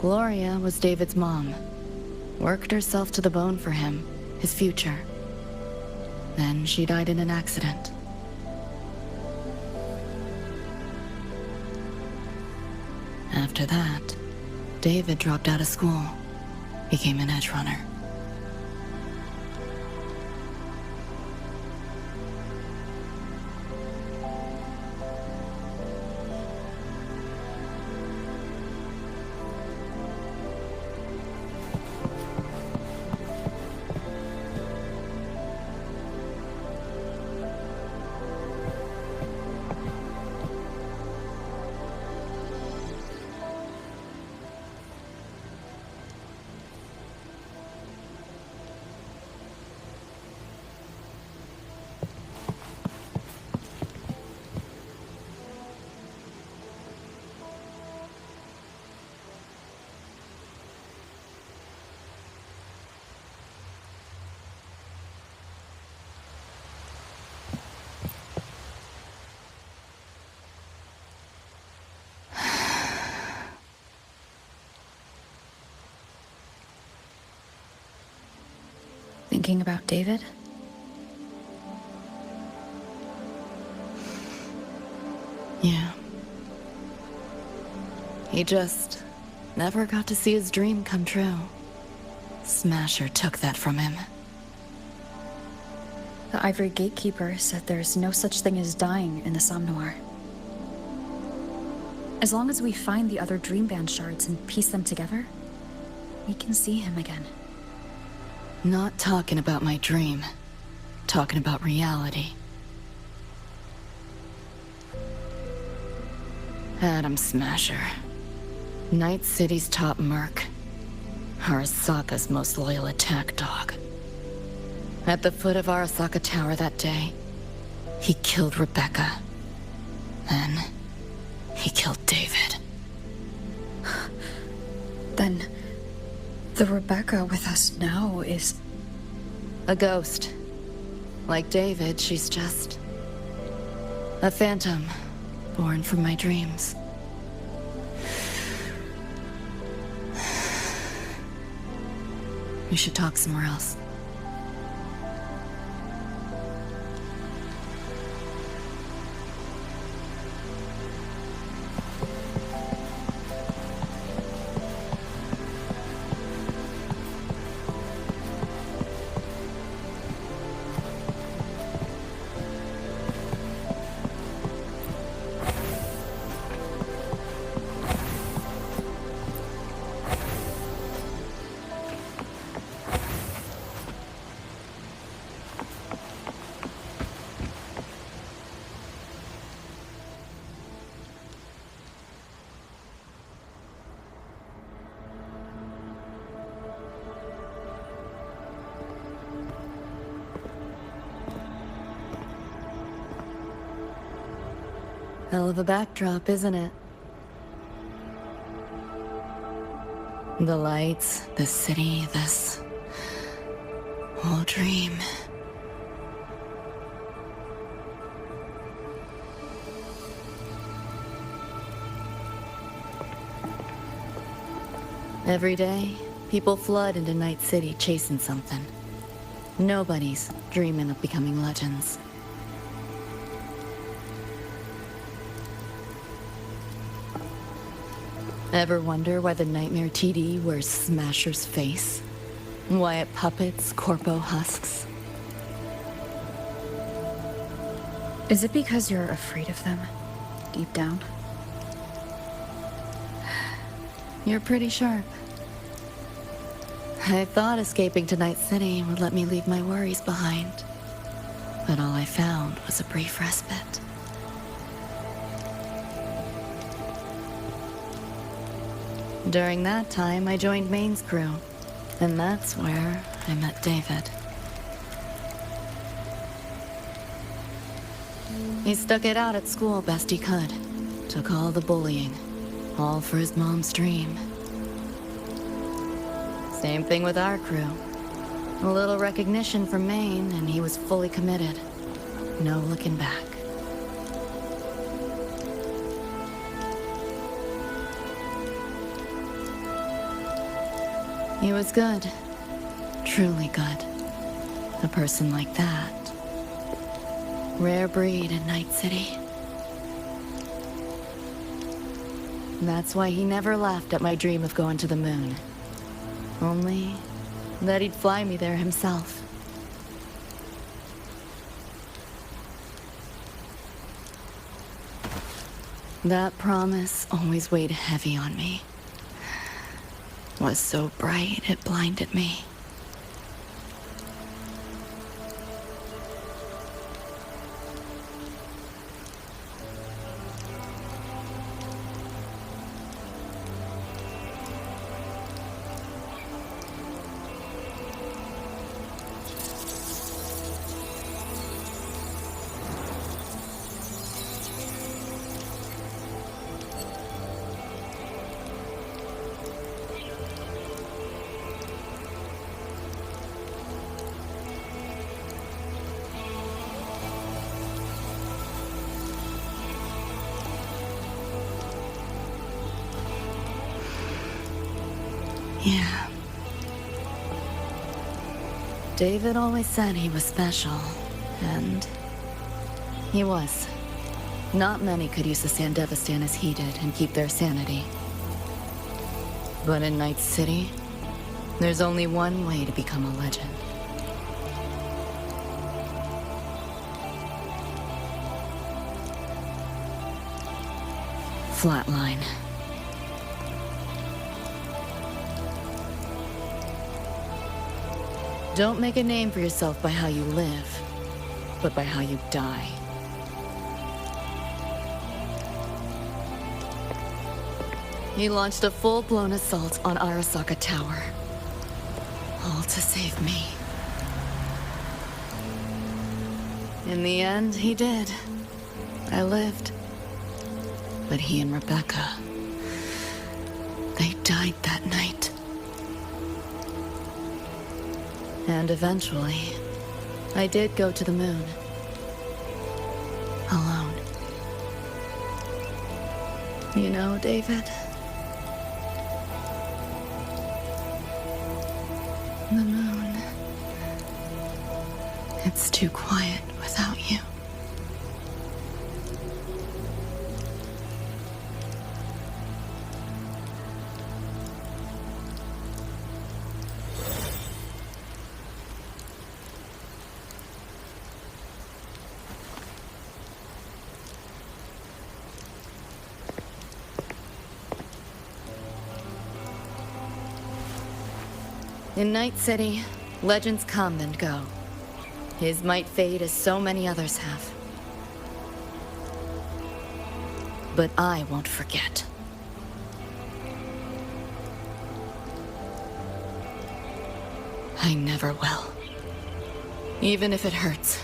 Gloria was David's mom. Worked herself to the bone for him, his future. Then she died in an accident. After that, David dropped out of school, became an edge runner. Thinking about David? Yeah. He just never got to see his dream come true. Smasher took that from him. The Ivory Gatekeeper said there's no such thing as dying in the Somnoir. As long as we find the other Dreamband shards and piece them together, we can see him again. Not talking about my dream. Talking about reality. Adam Smasher. Night City's top merc. Arasaka's most loyal attack dog. At the foot of Arasaka Tower that day, he killed Rebecca. Then, he killed David. Then, the Rebecca with us now is... a ghost. Like David, she's just... a phantom, born from my dreams. We should talk somewhere else. Hell of a backdrop, isn't it? The lights, the city, this whole dream. Every day, people flood into Night City chasing something. Nobody's dreaming of becoming legends. Ever wonder why the Nightmare TD wears Smasher's face? Why it puppets Corpo husks? Is it because you're afraid of them, deep down? You're pretty sharp. I thought escaping to Night City would let me leave my worries behind. But all I found was a brief respite. During that time, I joined Maine's crew, and that's where I met David. He stuck it out at school best he could, took all the bullying, all for his mom's dream. Same thing with our crew. A little recognition from Maine, and he was fully committed. No looking back. He was good. Truly good. A person like that. Rare breed in Night City. That's why he never laughed at my dream of going to the moon. Only that he'd fly me there himself. That promise always weighed heavy on me. Was so bright it blinded me. Yeah. David always said he was special, and he was. Not many could use the Sandevistan as he did and keep their sanity. But in Night City, there's only one way to become a legend. Flatline. Don't make a name for yourself by how you live, but by how you die. He launched a full-blown assault on Arasaka Tower. All to save me. In the end, he did. I lived. But he and Rebecca, they died that night. And eventually, I did go to the moon. Alone. You know, David? The moon. It's too quiet without you. In Night City, legends come and go. His might fade as so many others have. But I won't forget. I never will. Even if it hurts.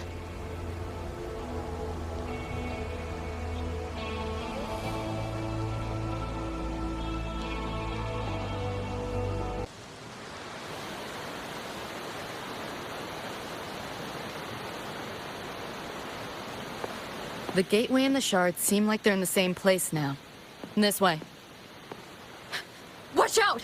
The gateway and the shards seem like they're in the same place now. This way. Watch out!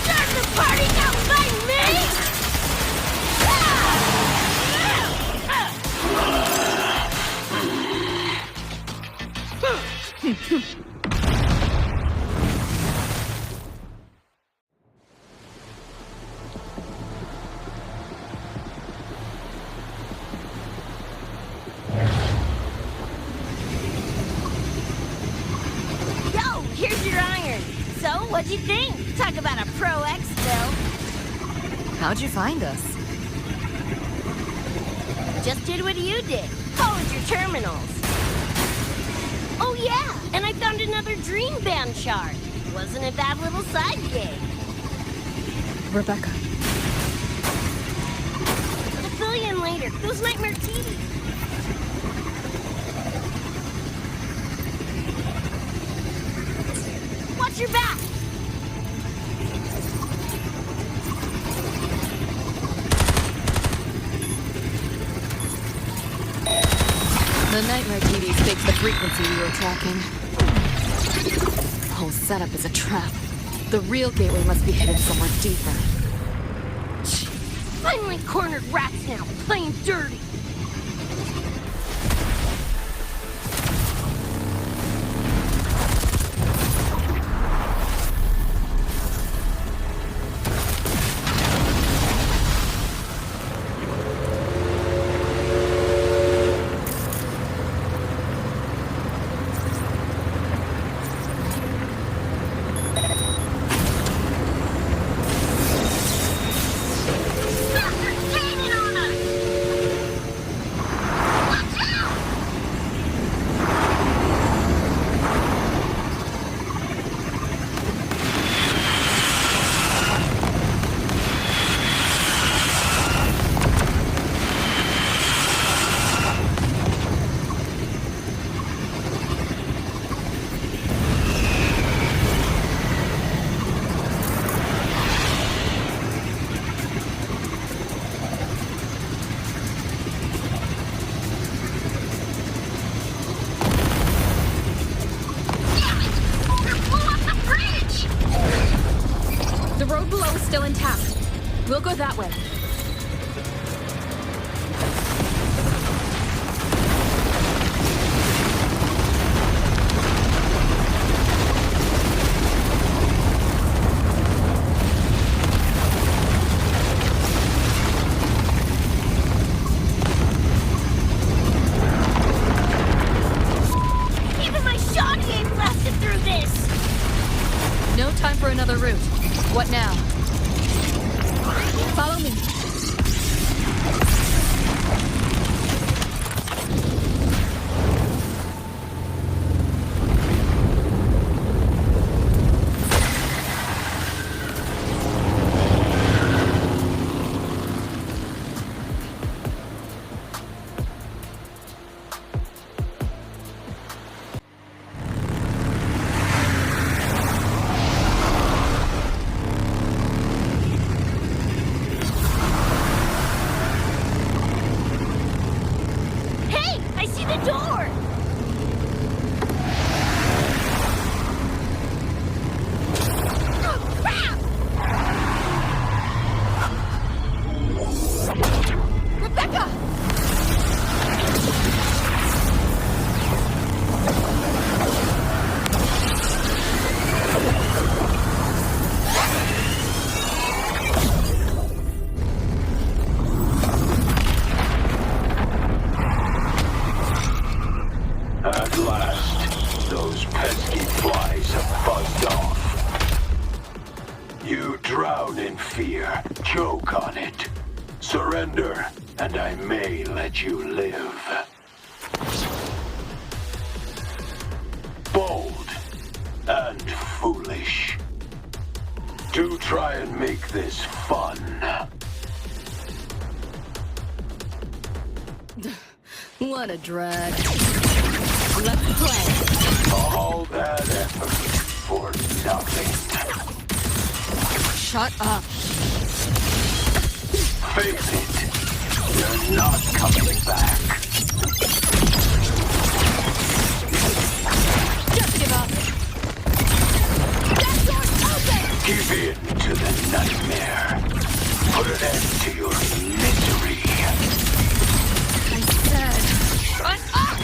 Starting the party, don't fight me! Yo, here's your iron. So, what'd you think? Talk about a pro expo. How'd you find us? Just did what you did. Followed your terminals. Oh yeah, and I found another dream band shard. Wasn't a bad little side gig. Rebecca. I'll fill you in later. Those nightmare TVs. Watch your back. The nightmare TVs faked the frequency we were tracking. The whole setup is a trap. The real gateway must be hidden somewhere deeper. Finally cornered rats now, playing dirty. The road below is still intact. We'll go that way. Even my shoddy ain't blasted through this! No time for another route. What now? Follow me. Hey! I see the door! Oh, crap! Rebecca! At last, those pesky flies have buzzed off. You drown in fear, choke on it. Surrender, and I may let you live. Bold and foolish. Do try and make this fun. What a drag. Let's play. All that effort for nothing. Shut up. Face it, you're not coming back. Just give up. That door's open! Give in to the nightmare. Put an end to your misery. I said, shut up!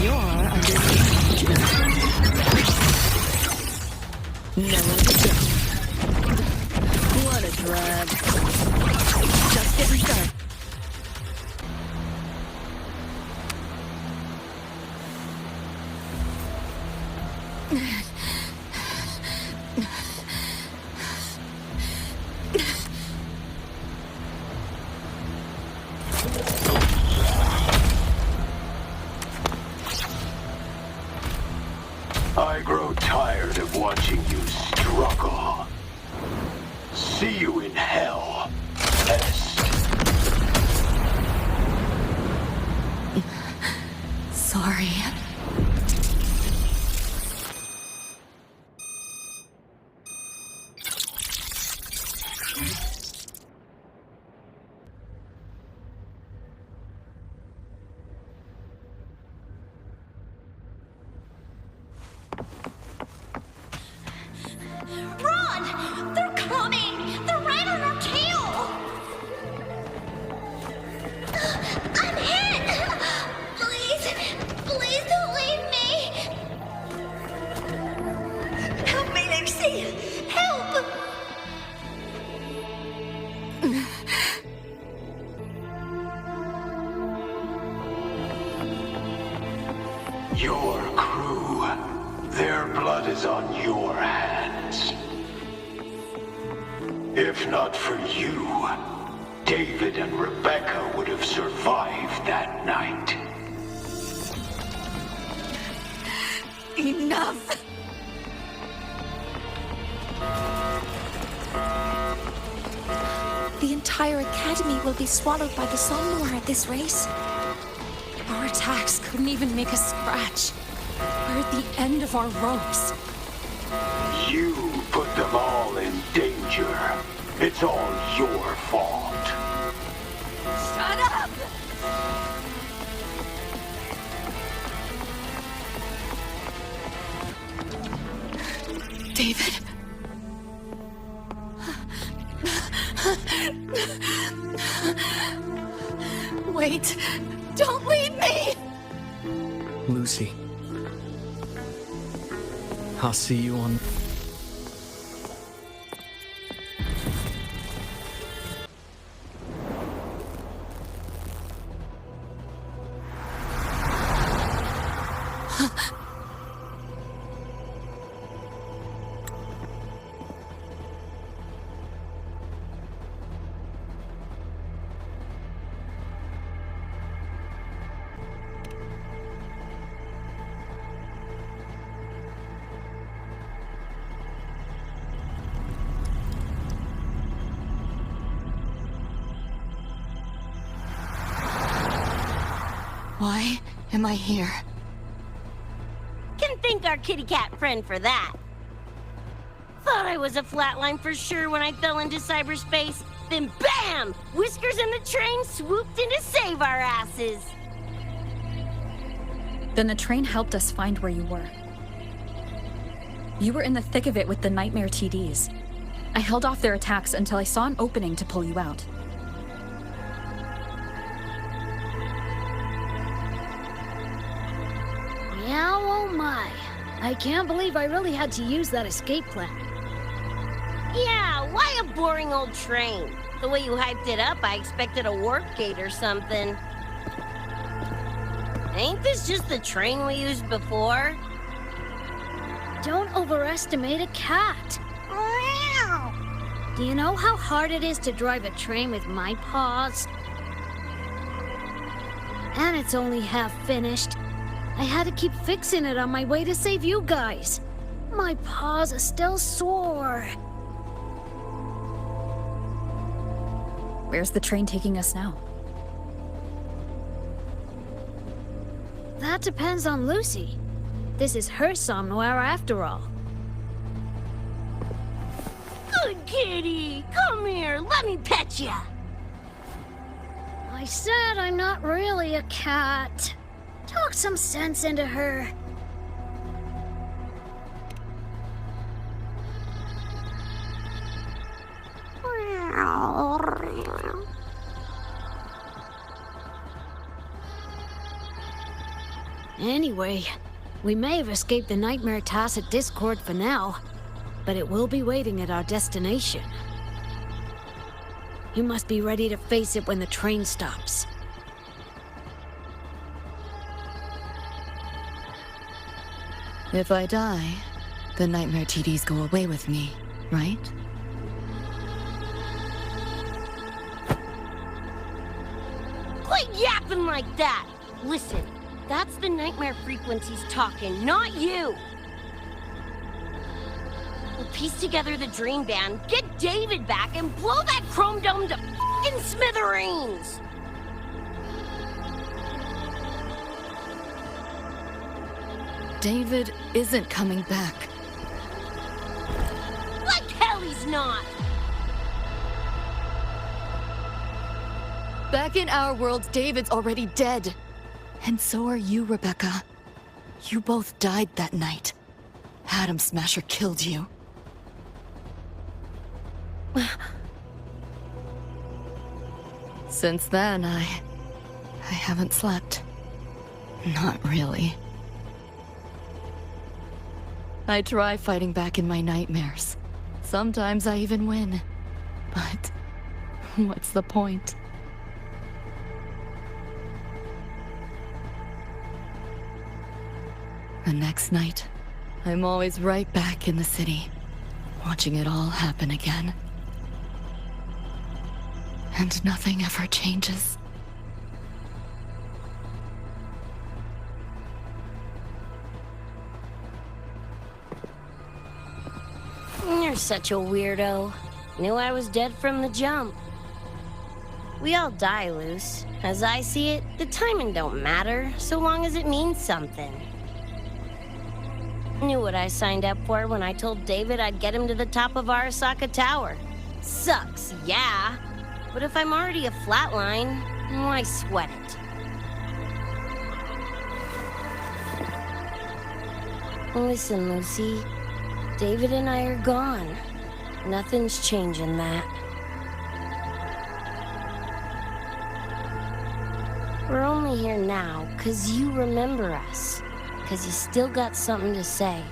You're under nowhere to go. What a drag. Just getting started. I grow tired of watching you struggle. See you in hell, pest. Sorry. Run! They're coming! They're right on our tail! I'm hit! Please, please don't leave me! Help me, Lucy! Help! Your crew, their blood is on your hands. If not for you, David and Rebecca would have survived that night. Enough! The entire academy will be swallowed by the Somnor at this race. Our attacks couldn't even make a scratch. We're at the end of our ropes. You put them all in danger. It's all your fault. Shut up! David. Wait. Don't leave me! Lucy. I'll see you on... Why am I here? Can thank our kitty cat friend for that. Thought I was a flatline for sure when I fell into cyberspace. Then BAM! Whiskers and the train swooped in to save our asses. Then the train helped us find where you were. You were in the thick of it with the Nightmare TDs. I held off their attacks until I saw an opening to pull you out. Meow, oh my. I can't believe I really had to use that escape plan. Yeah, why a boring old train? The way you hyped it up, I expected a warp gate or something. Ain't this just the train we used before? Don't overestimate a cat. Do you know how hard it is to drive a train with my paws? And it's only half finished. I had to keep fixing it on my way to save you guys. My paws are still sore. Where's the train taking us now? That depends on Lucy. This is her somewhere after all. Good kitty! Come here, let me pet ya! I said I'm not really a cat. Talk some sense into her. Anyway, we may have escaped the Nightmare Tacit Discord for now, but it will be waiting at our destination. You must be ready to face it when the train stops. If I die, the Nightmare TDs go away with me, right? Quit yapping like that! Listen, that's the nightmare frequencies talking, not you! We'll piece together the dream band, get David back, and blow that chrome dome to f***ing smithereens! David isn't coming back. Like hell he's not! Back in our world, David's already dead. And so are you, Rebecca. You both died that night. Atom Smasher killed you. Since then, I haven't slept. Not really. I try fighting back in my nightmares. Sometimes I even win. But what's the point? The next night, I'm always right back in the city, watching it all happen again. And nothing ever changes. You're such a weirdo. Knew I was dead from the jump. We all die, Luce. As I see it, the timing don't matter, so long as it means something. Knew what I signed up for when I told David I'd get him to the top of Arasaka Tower. Sucks, yeah. But if I'm already a flatline, why sweat it? Listen, Lucy. David and I are gone. Nothing's changing that. We're only here now because you remember us. Because you still got something to say.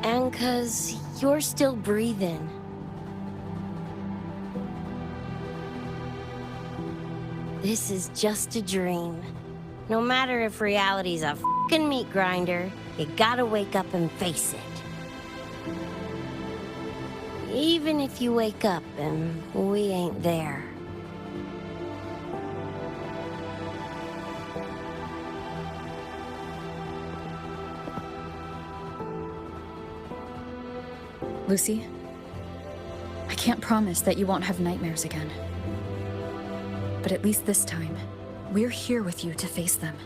And 'cause you're still breathing. This is just a dream. No matter if reality's a f***ing meat grinder, you gotta wake up and face it. Even if you wake up and we ain't there. Lucy, I can't promise that you won't have nightmares again. But at least this time, we're here with you to face them.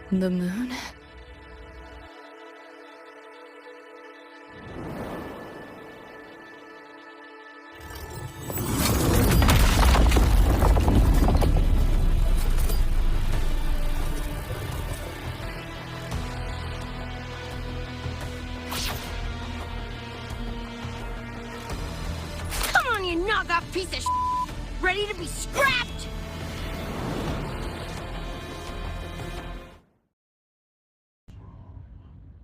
The moon? Come on, you knock-off piece of shit! Ready to be scrapped?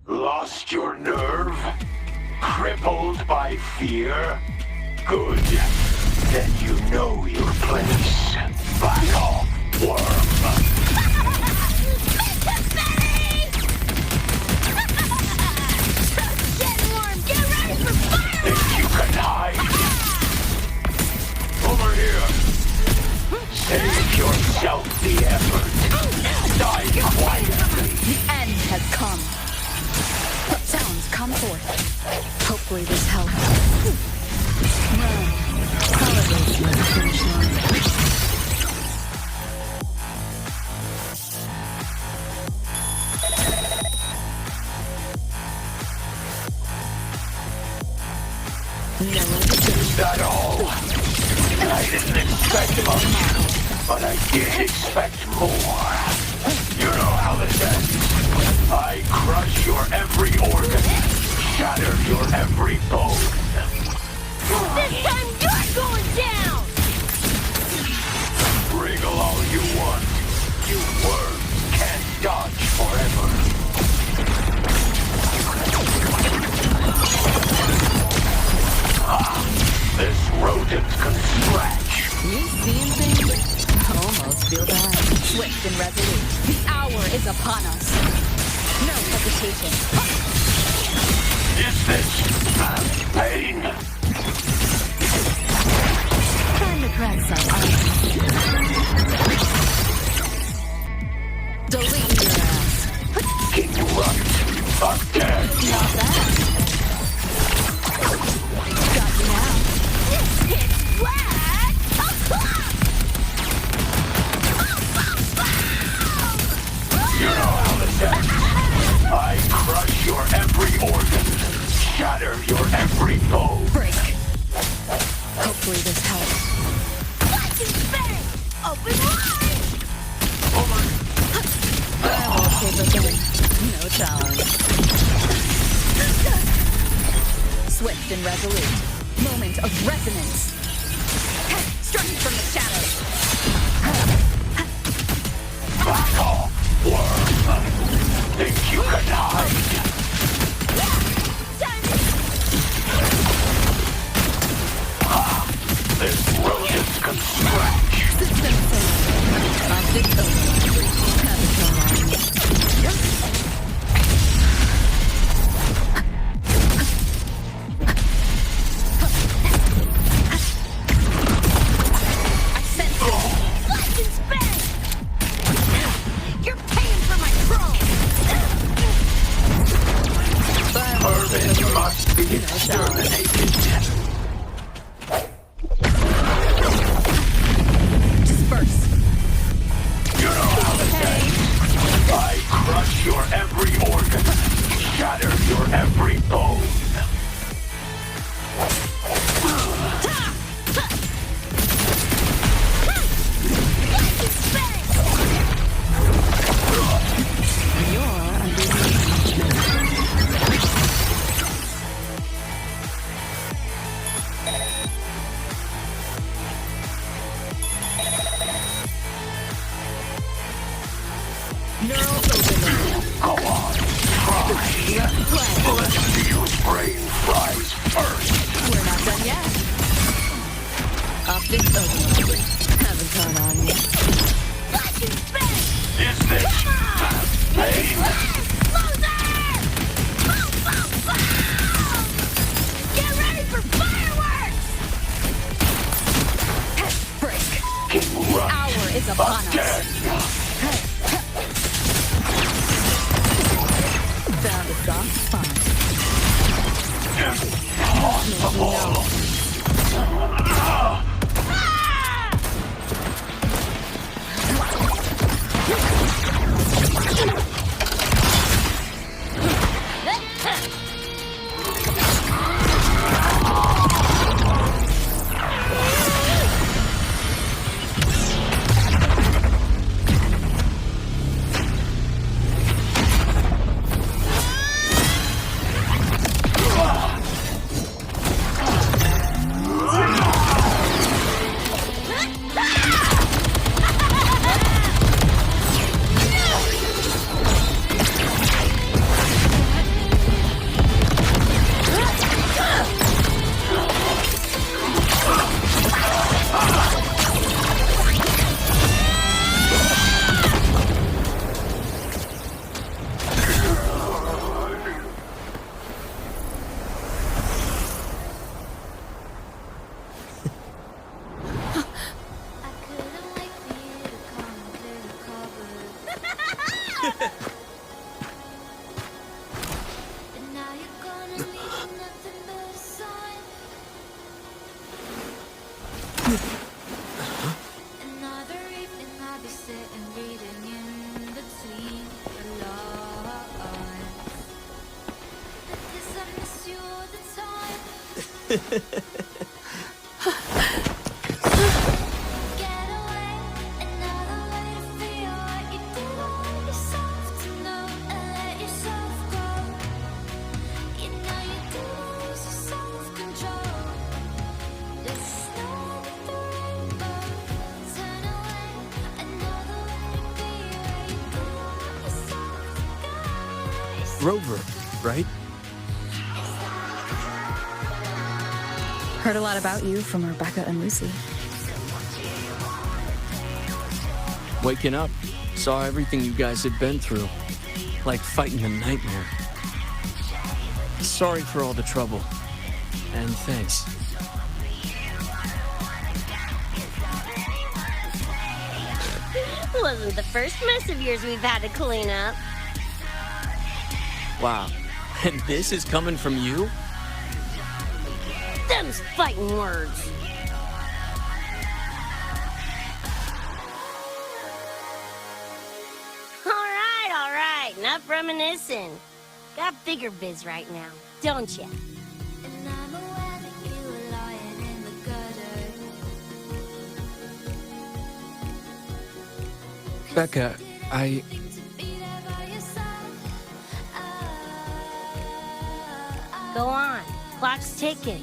Lost your nerve? Crippled by fear? Good. Then you know your place. Back off, worm. Get warm! Get ready for fireworks! Think you can hide? Over here. Save yourself the effort. Die quietly. The end has come. Sounds come forth. Hopefully this helps. Well, probably near the finish line. Is that all? I didn't expect much, but I did expect more. You know how this ends. I crush your every organ, shatter your every bone. This time you're going down! Wriggle all you want. You worms can't dodge forever. This rodent can scratch. You seeing things? I almost feel bad. Swift and resolute. The hour is upon us. No hesitation. Is this pain? Time to crack some ice. Delete your ass. Fucking right. Again. Not bad. Got you now. This hits flat! You know how this ends. I crush your every organ, shatter your every bone. Break. Hopefully this helps. What's in space? Open wide! I will save the thing. No challenge. Swift and resolute. Moment of resonance. Striking from the shadows. Rover, right? Heard a lot about you from Rebecca and Lucy. Waking up, saw everything you guys had been through. Like fighting a nightmare. Sorry for all the trouble. And thanks. Wasn't the first mess of yours we've had to clean up. Wow. And this is coming from you? Them's fighting words. All right. Enough reminiscing. Got bigger biz right now, don't ya? Becca, Go on. Clock's ticking.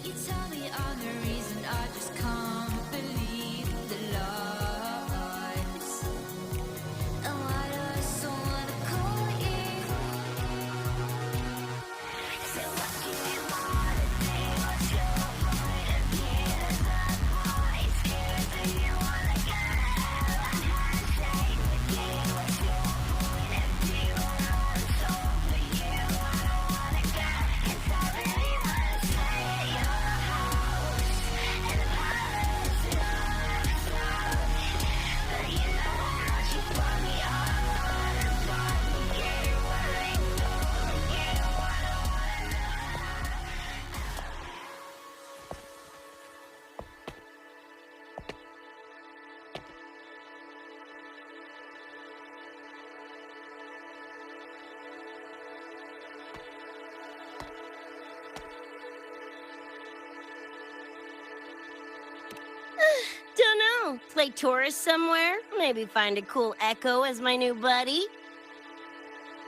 Play tourist somewhere? Maybe find a cool Echo as my new buddy?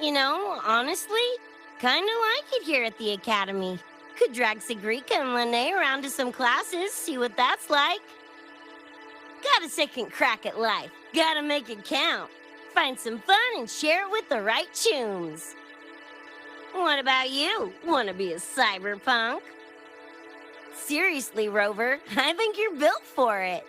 You know, honestly, kinda like it here at the Academy. Could drag Sigrika and Lene around to some classes, see what that's like. Got a second crack at life. Gotta make it count. Find some fun and share it with the right chooms. What about you? Wanna be a cyberpunk? Seriously, Rover, I think you're built for it.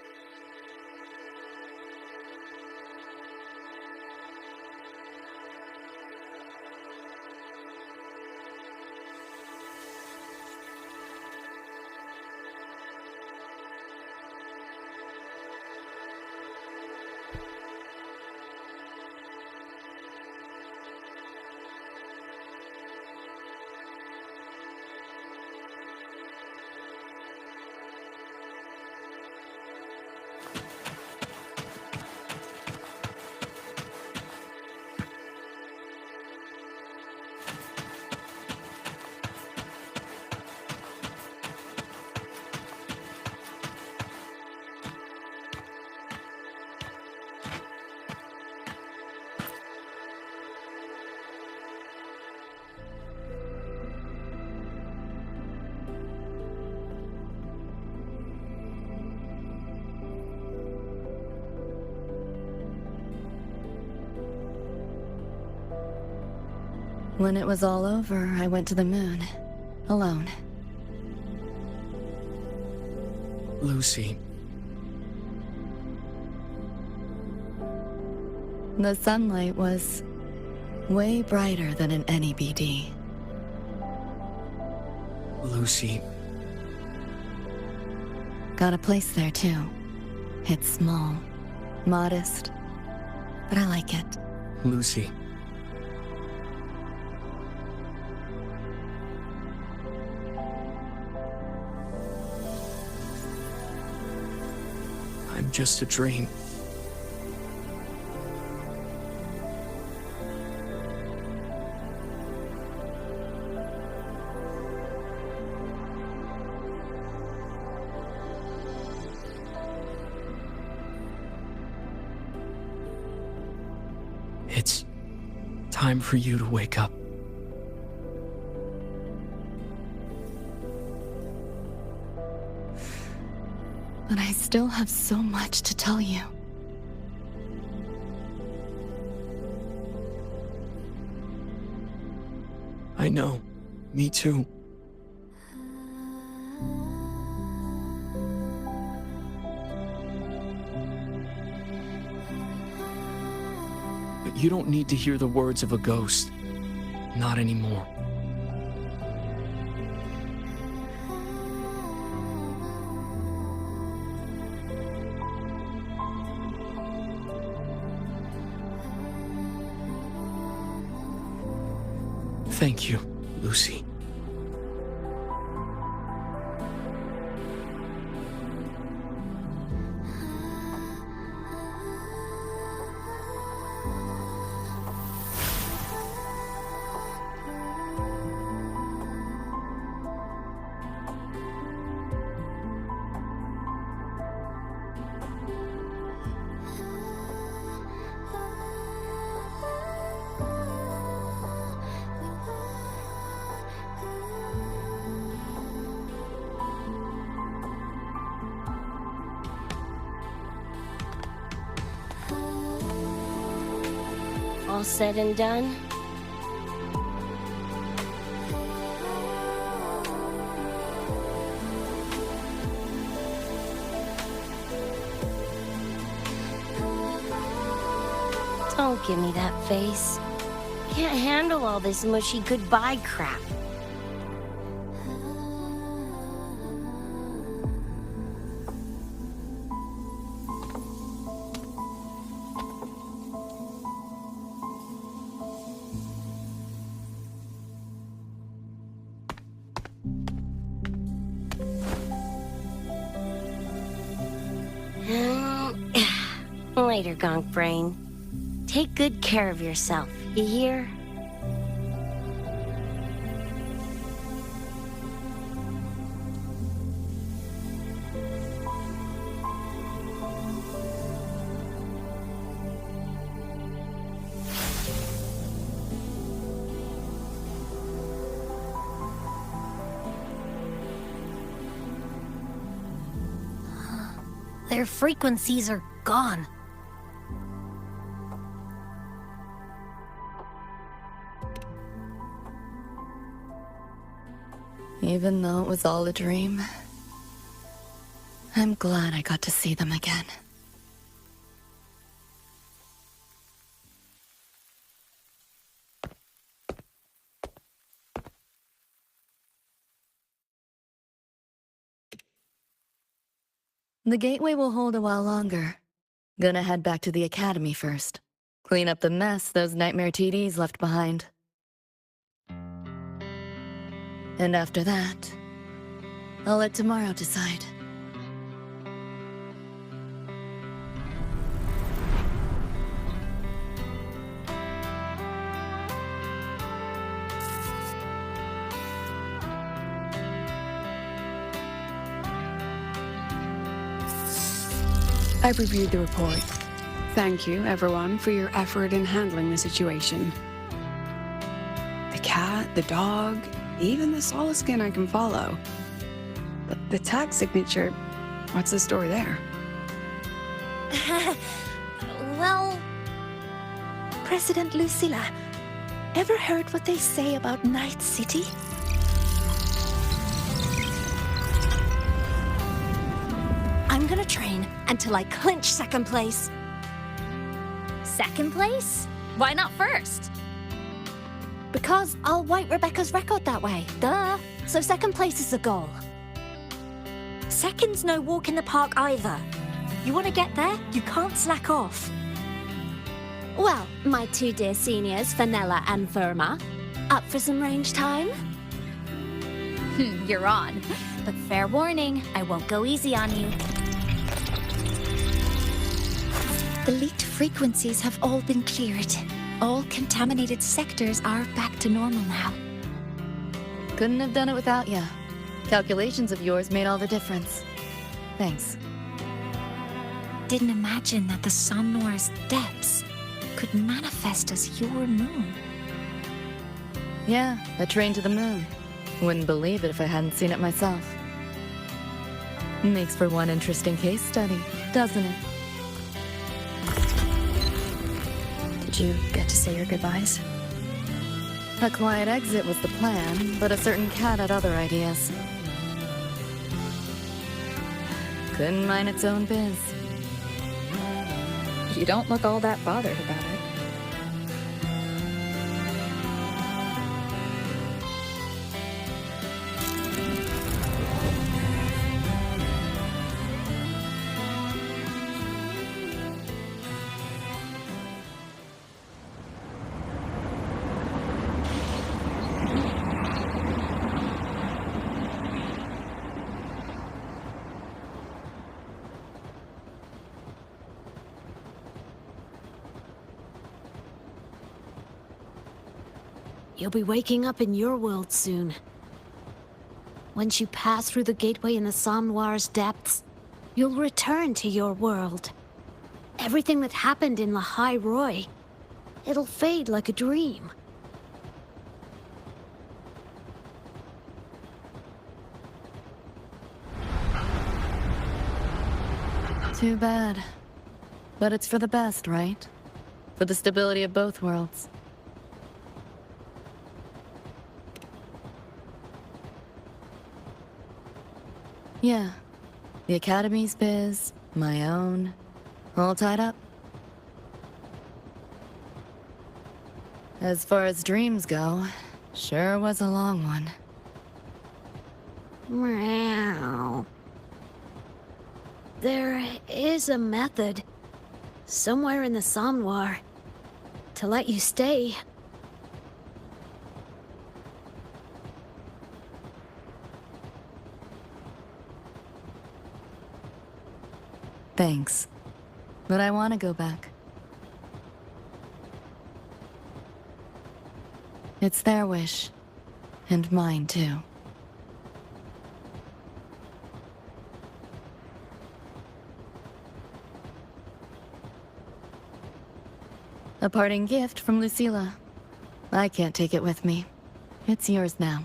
When it was all over, I went to the moon. Alone. Lucy. The sunlight was way brighter than in any BD. Lucy. Got a place there too. It's small, modest, but I like it. Lucy. I'm just a dream. It's time for you to wake up. But I still have so much to tell you. I know. Me too. But you don't need to hear the words of a ghost. Not anymore. Thank you, Lucy. All said and done? Don't give me that face. Can't handle all this mushy goodbye crap. Later, Gonk Brain. Take good care of yourself, you hear? Their frequencies are gone. Even though it was all a dream, I'm glad I got to see them again. The gateway will hold a while longer. Gonna head back to the academy first. Clean up the mess those nightmare TDs left behind. And after that, I'll let tomorrow decide. I've reviewed the report. Thank you, everyone, for your effort in handling the situation. The cat, the dog, even the Solaskin I can follow. But the tag signature, what's the story there? Well... President Lucilla, ever heard what they say about Night City? I'm gonna train until I clinch second place. Second place? Why not first? Because I'll wipe Rebecca's record that way. Duh. So second place is the goal. Second's no walk in the park either. You want to get there, you can't slack off. Well, my two dear seniors, Fenella and Verma. Up for some range time? You're on. But fair warning, I won't go easy on you. The leaked frequencies have all been cleared. All contaminated sectors are back to normal now. Couldn't have done it without ya. Calculations of yours made all the difference. Thanks. Didn't imagine that the Somnoir's depths could manifest as your moon. Yeah, a train to the moon. Wouldn't believe it if I hadn't seen it myself. Makes for one interesting case study, doesn't it? Did you get to say your goodbyes? A quiet exit was the plan, but a certain cat had other ideas. Couldn't mind its own biz. You don't look all that bothered about it. You'll be waking up in your world soon. Once you pass through the gateway in the Somnoir's depths, you'll return to your world. Everything that happened in Lahai Roy, it'll fade like a dream. Too bad. But it's for the best, right? For the stability of both worlds. Yeah. The Academy's biz, my own, all tied up. As far as dreams go, sure was a long one. Meow. There is a method, somewhere in the Somnoir, to let you stay. Thanks. But I want to go back. It's their wish. And mine, too. A parting gift from Lucilla. I can't take it with me. It's yours now.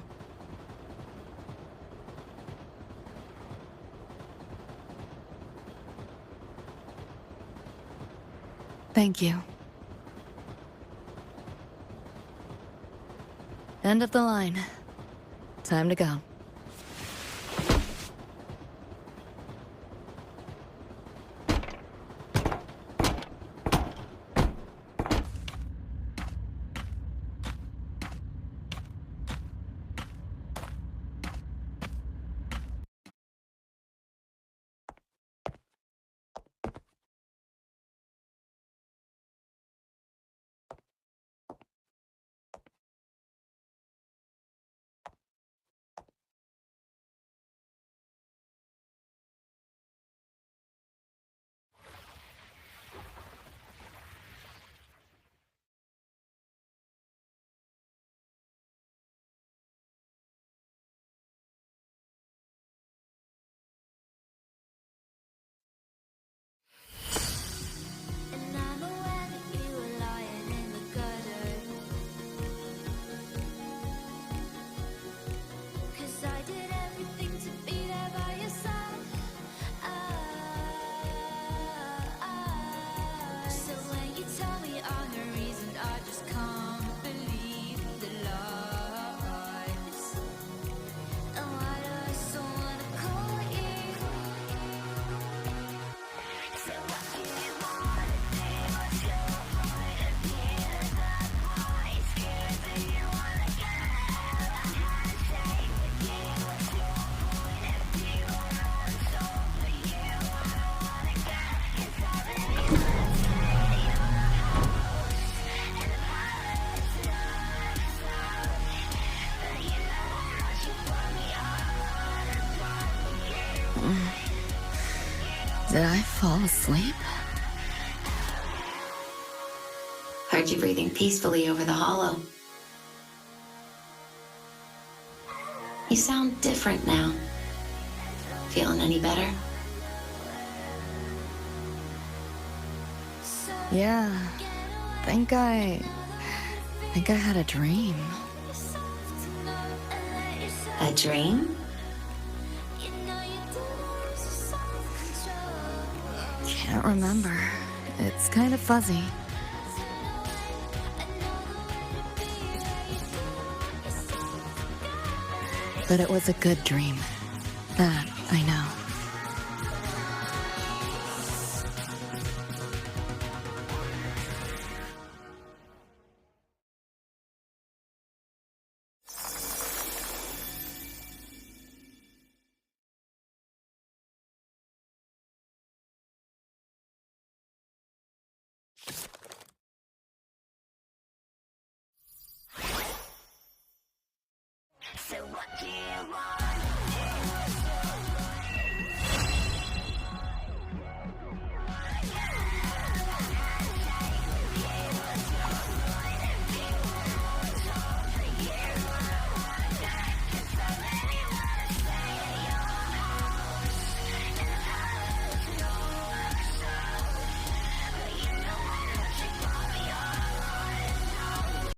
Thank you. End of the line. Time to go. Did I fall asleep? Heard you breathing peacefully over the hollow. You sound different now. Feeling any better? Yeah. Think I had a dream. A dream? Can't remember. It's kind of fuzzy. But it was a good dream. That I know. So what do you want?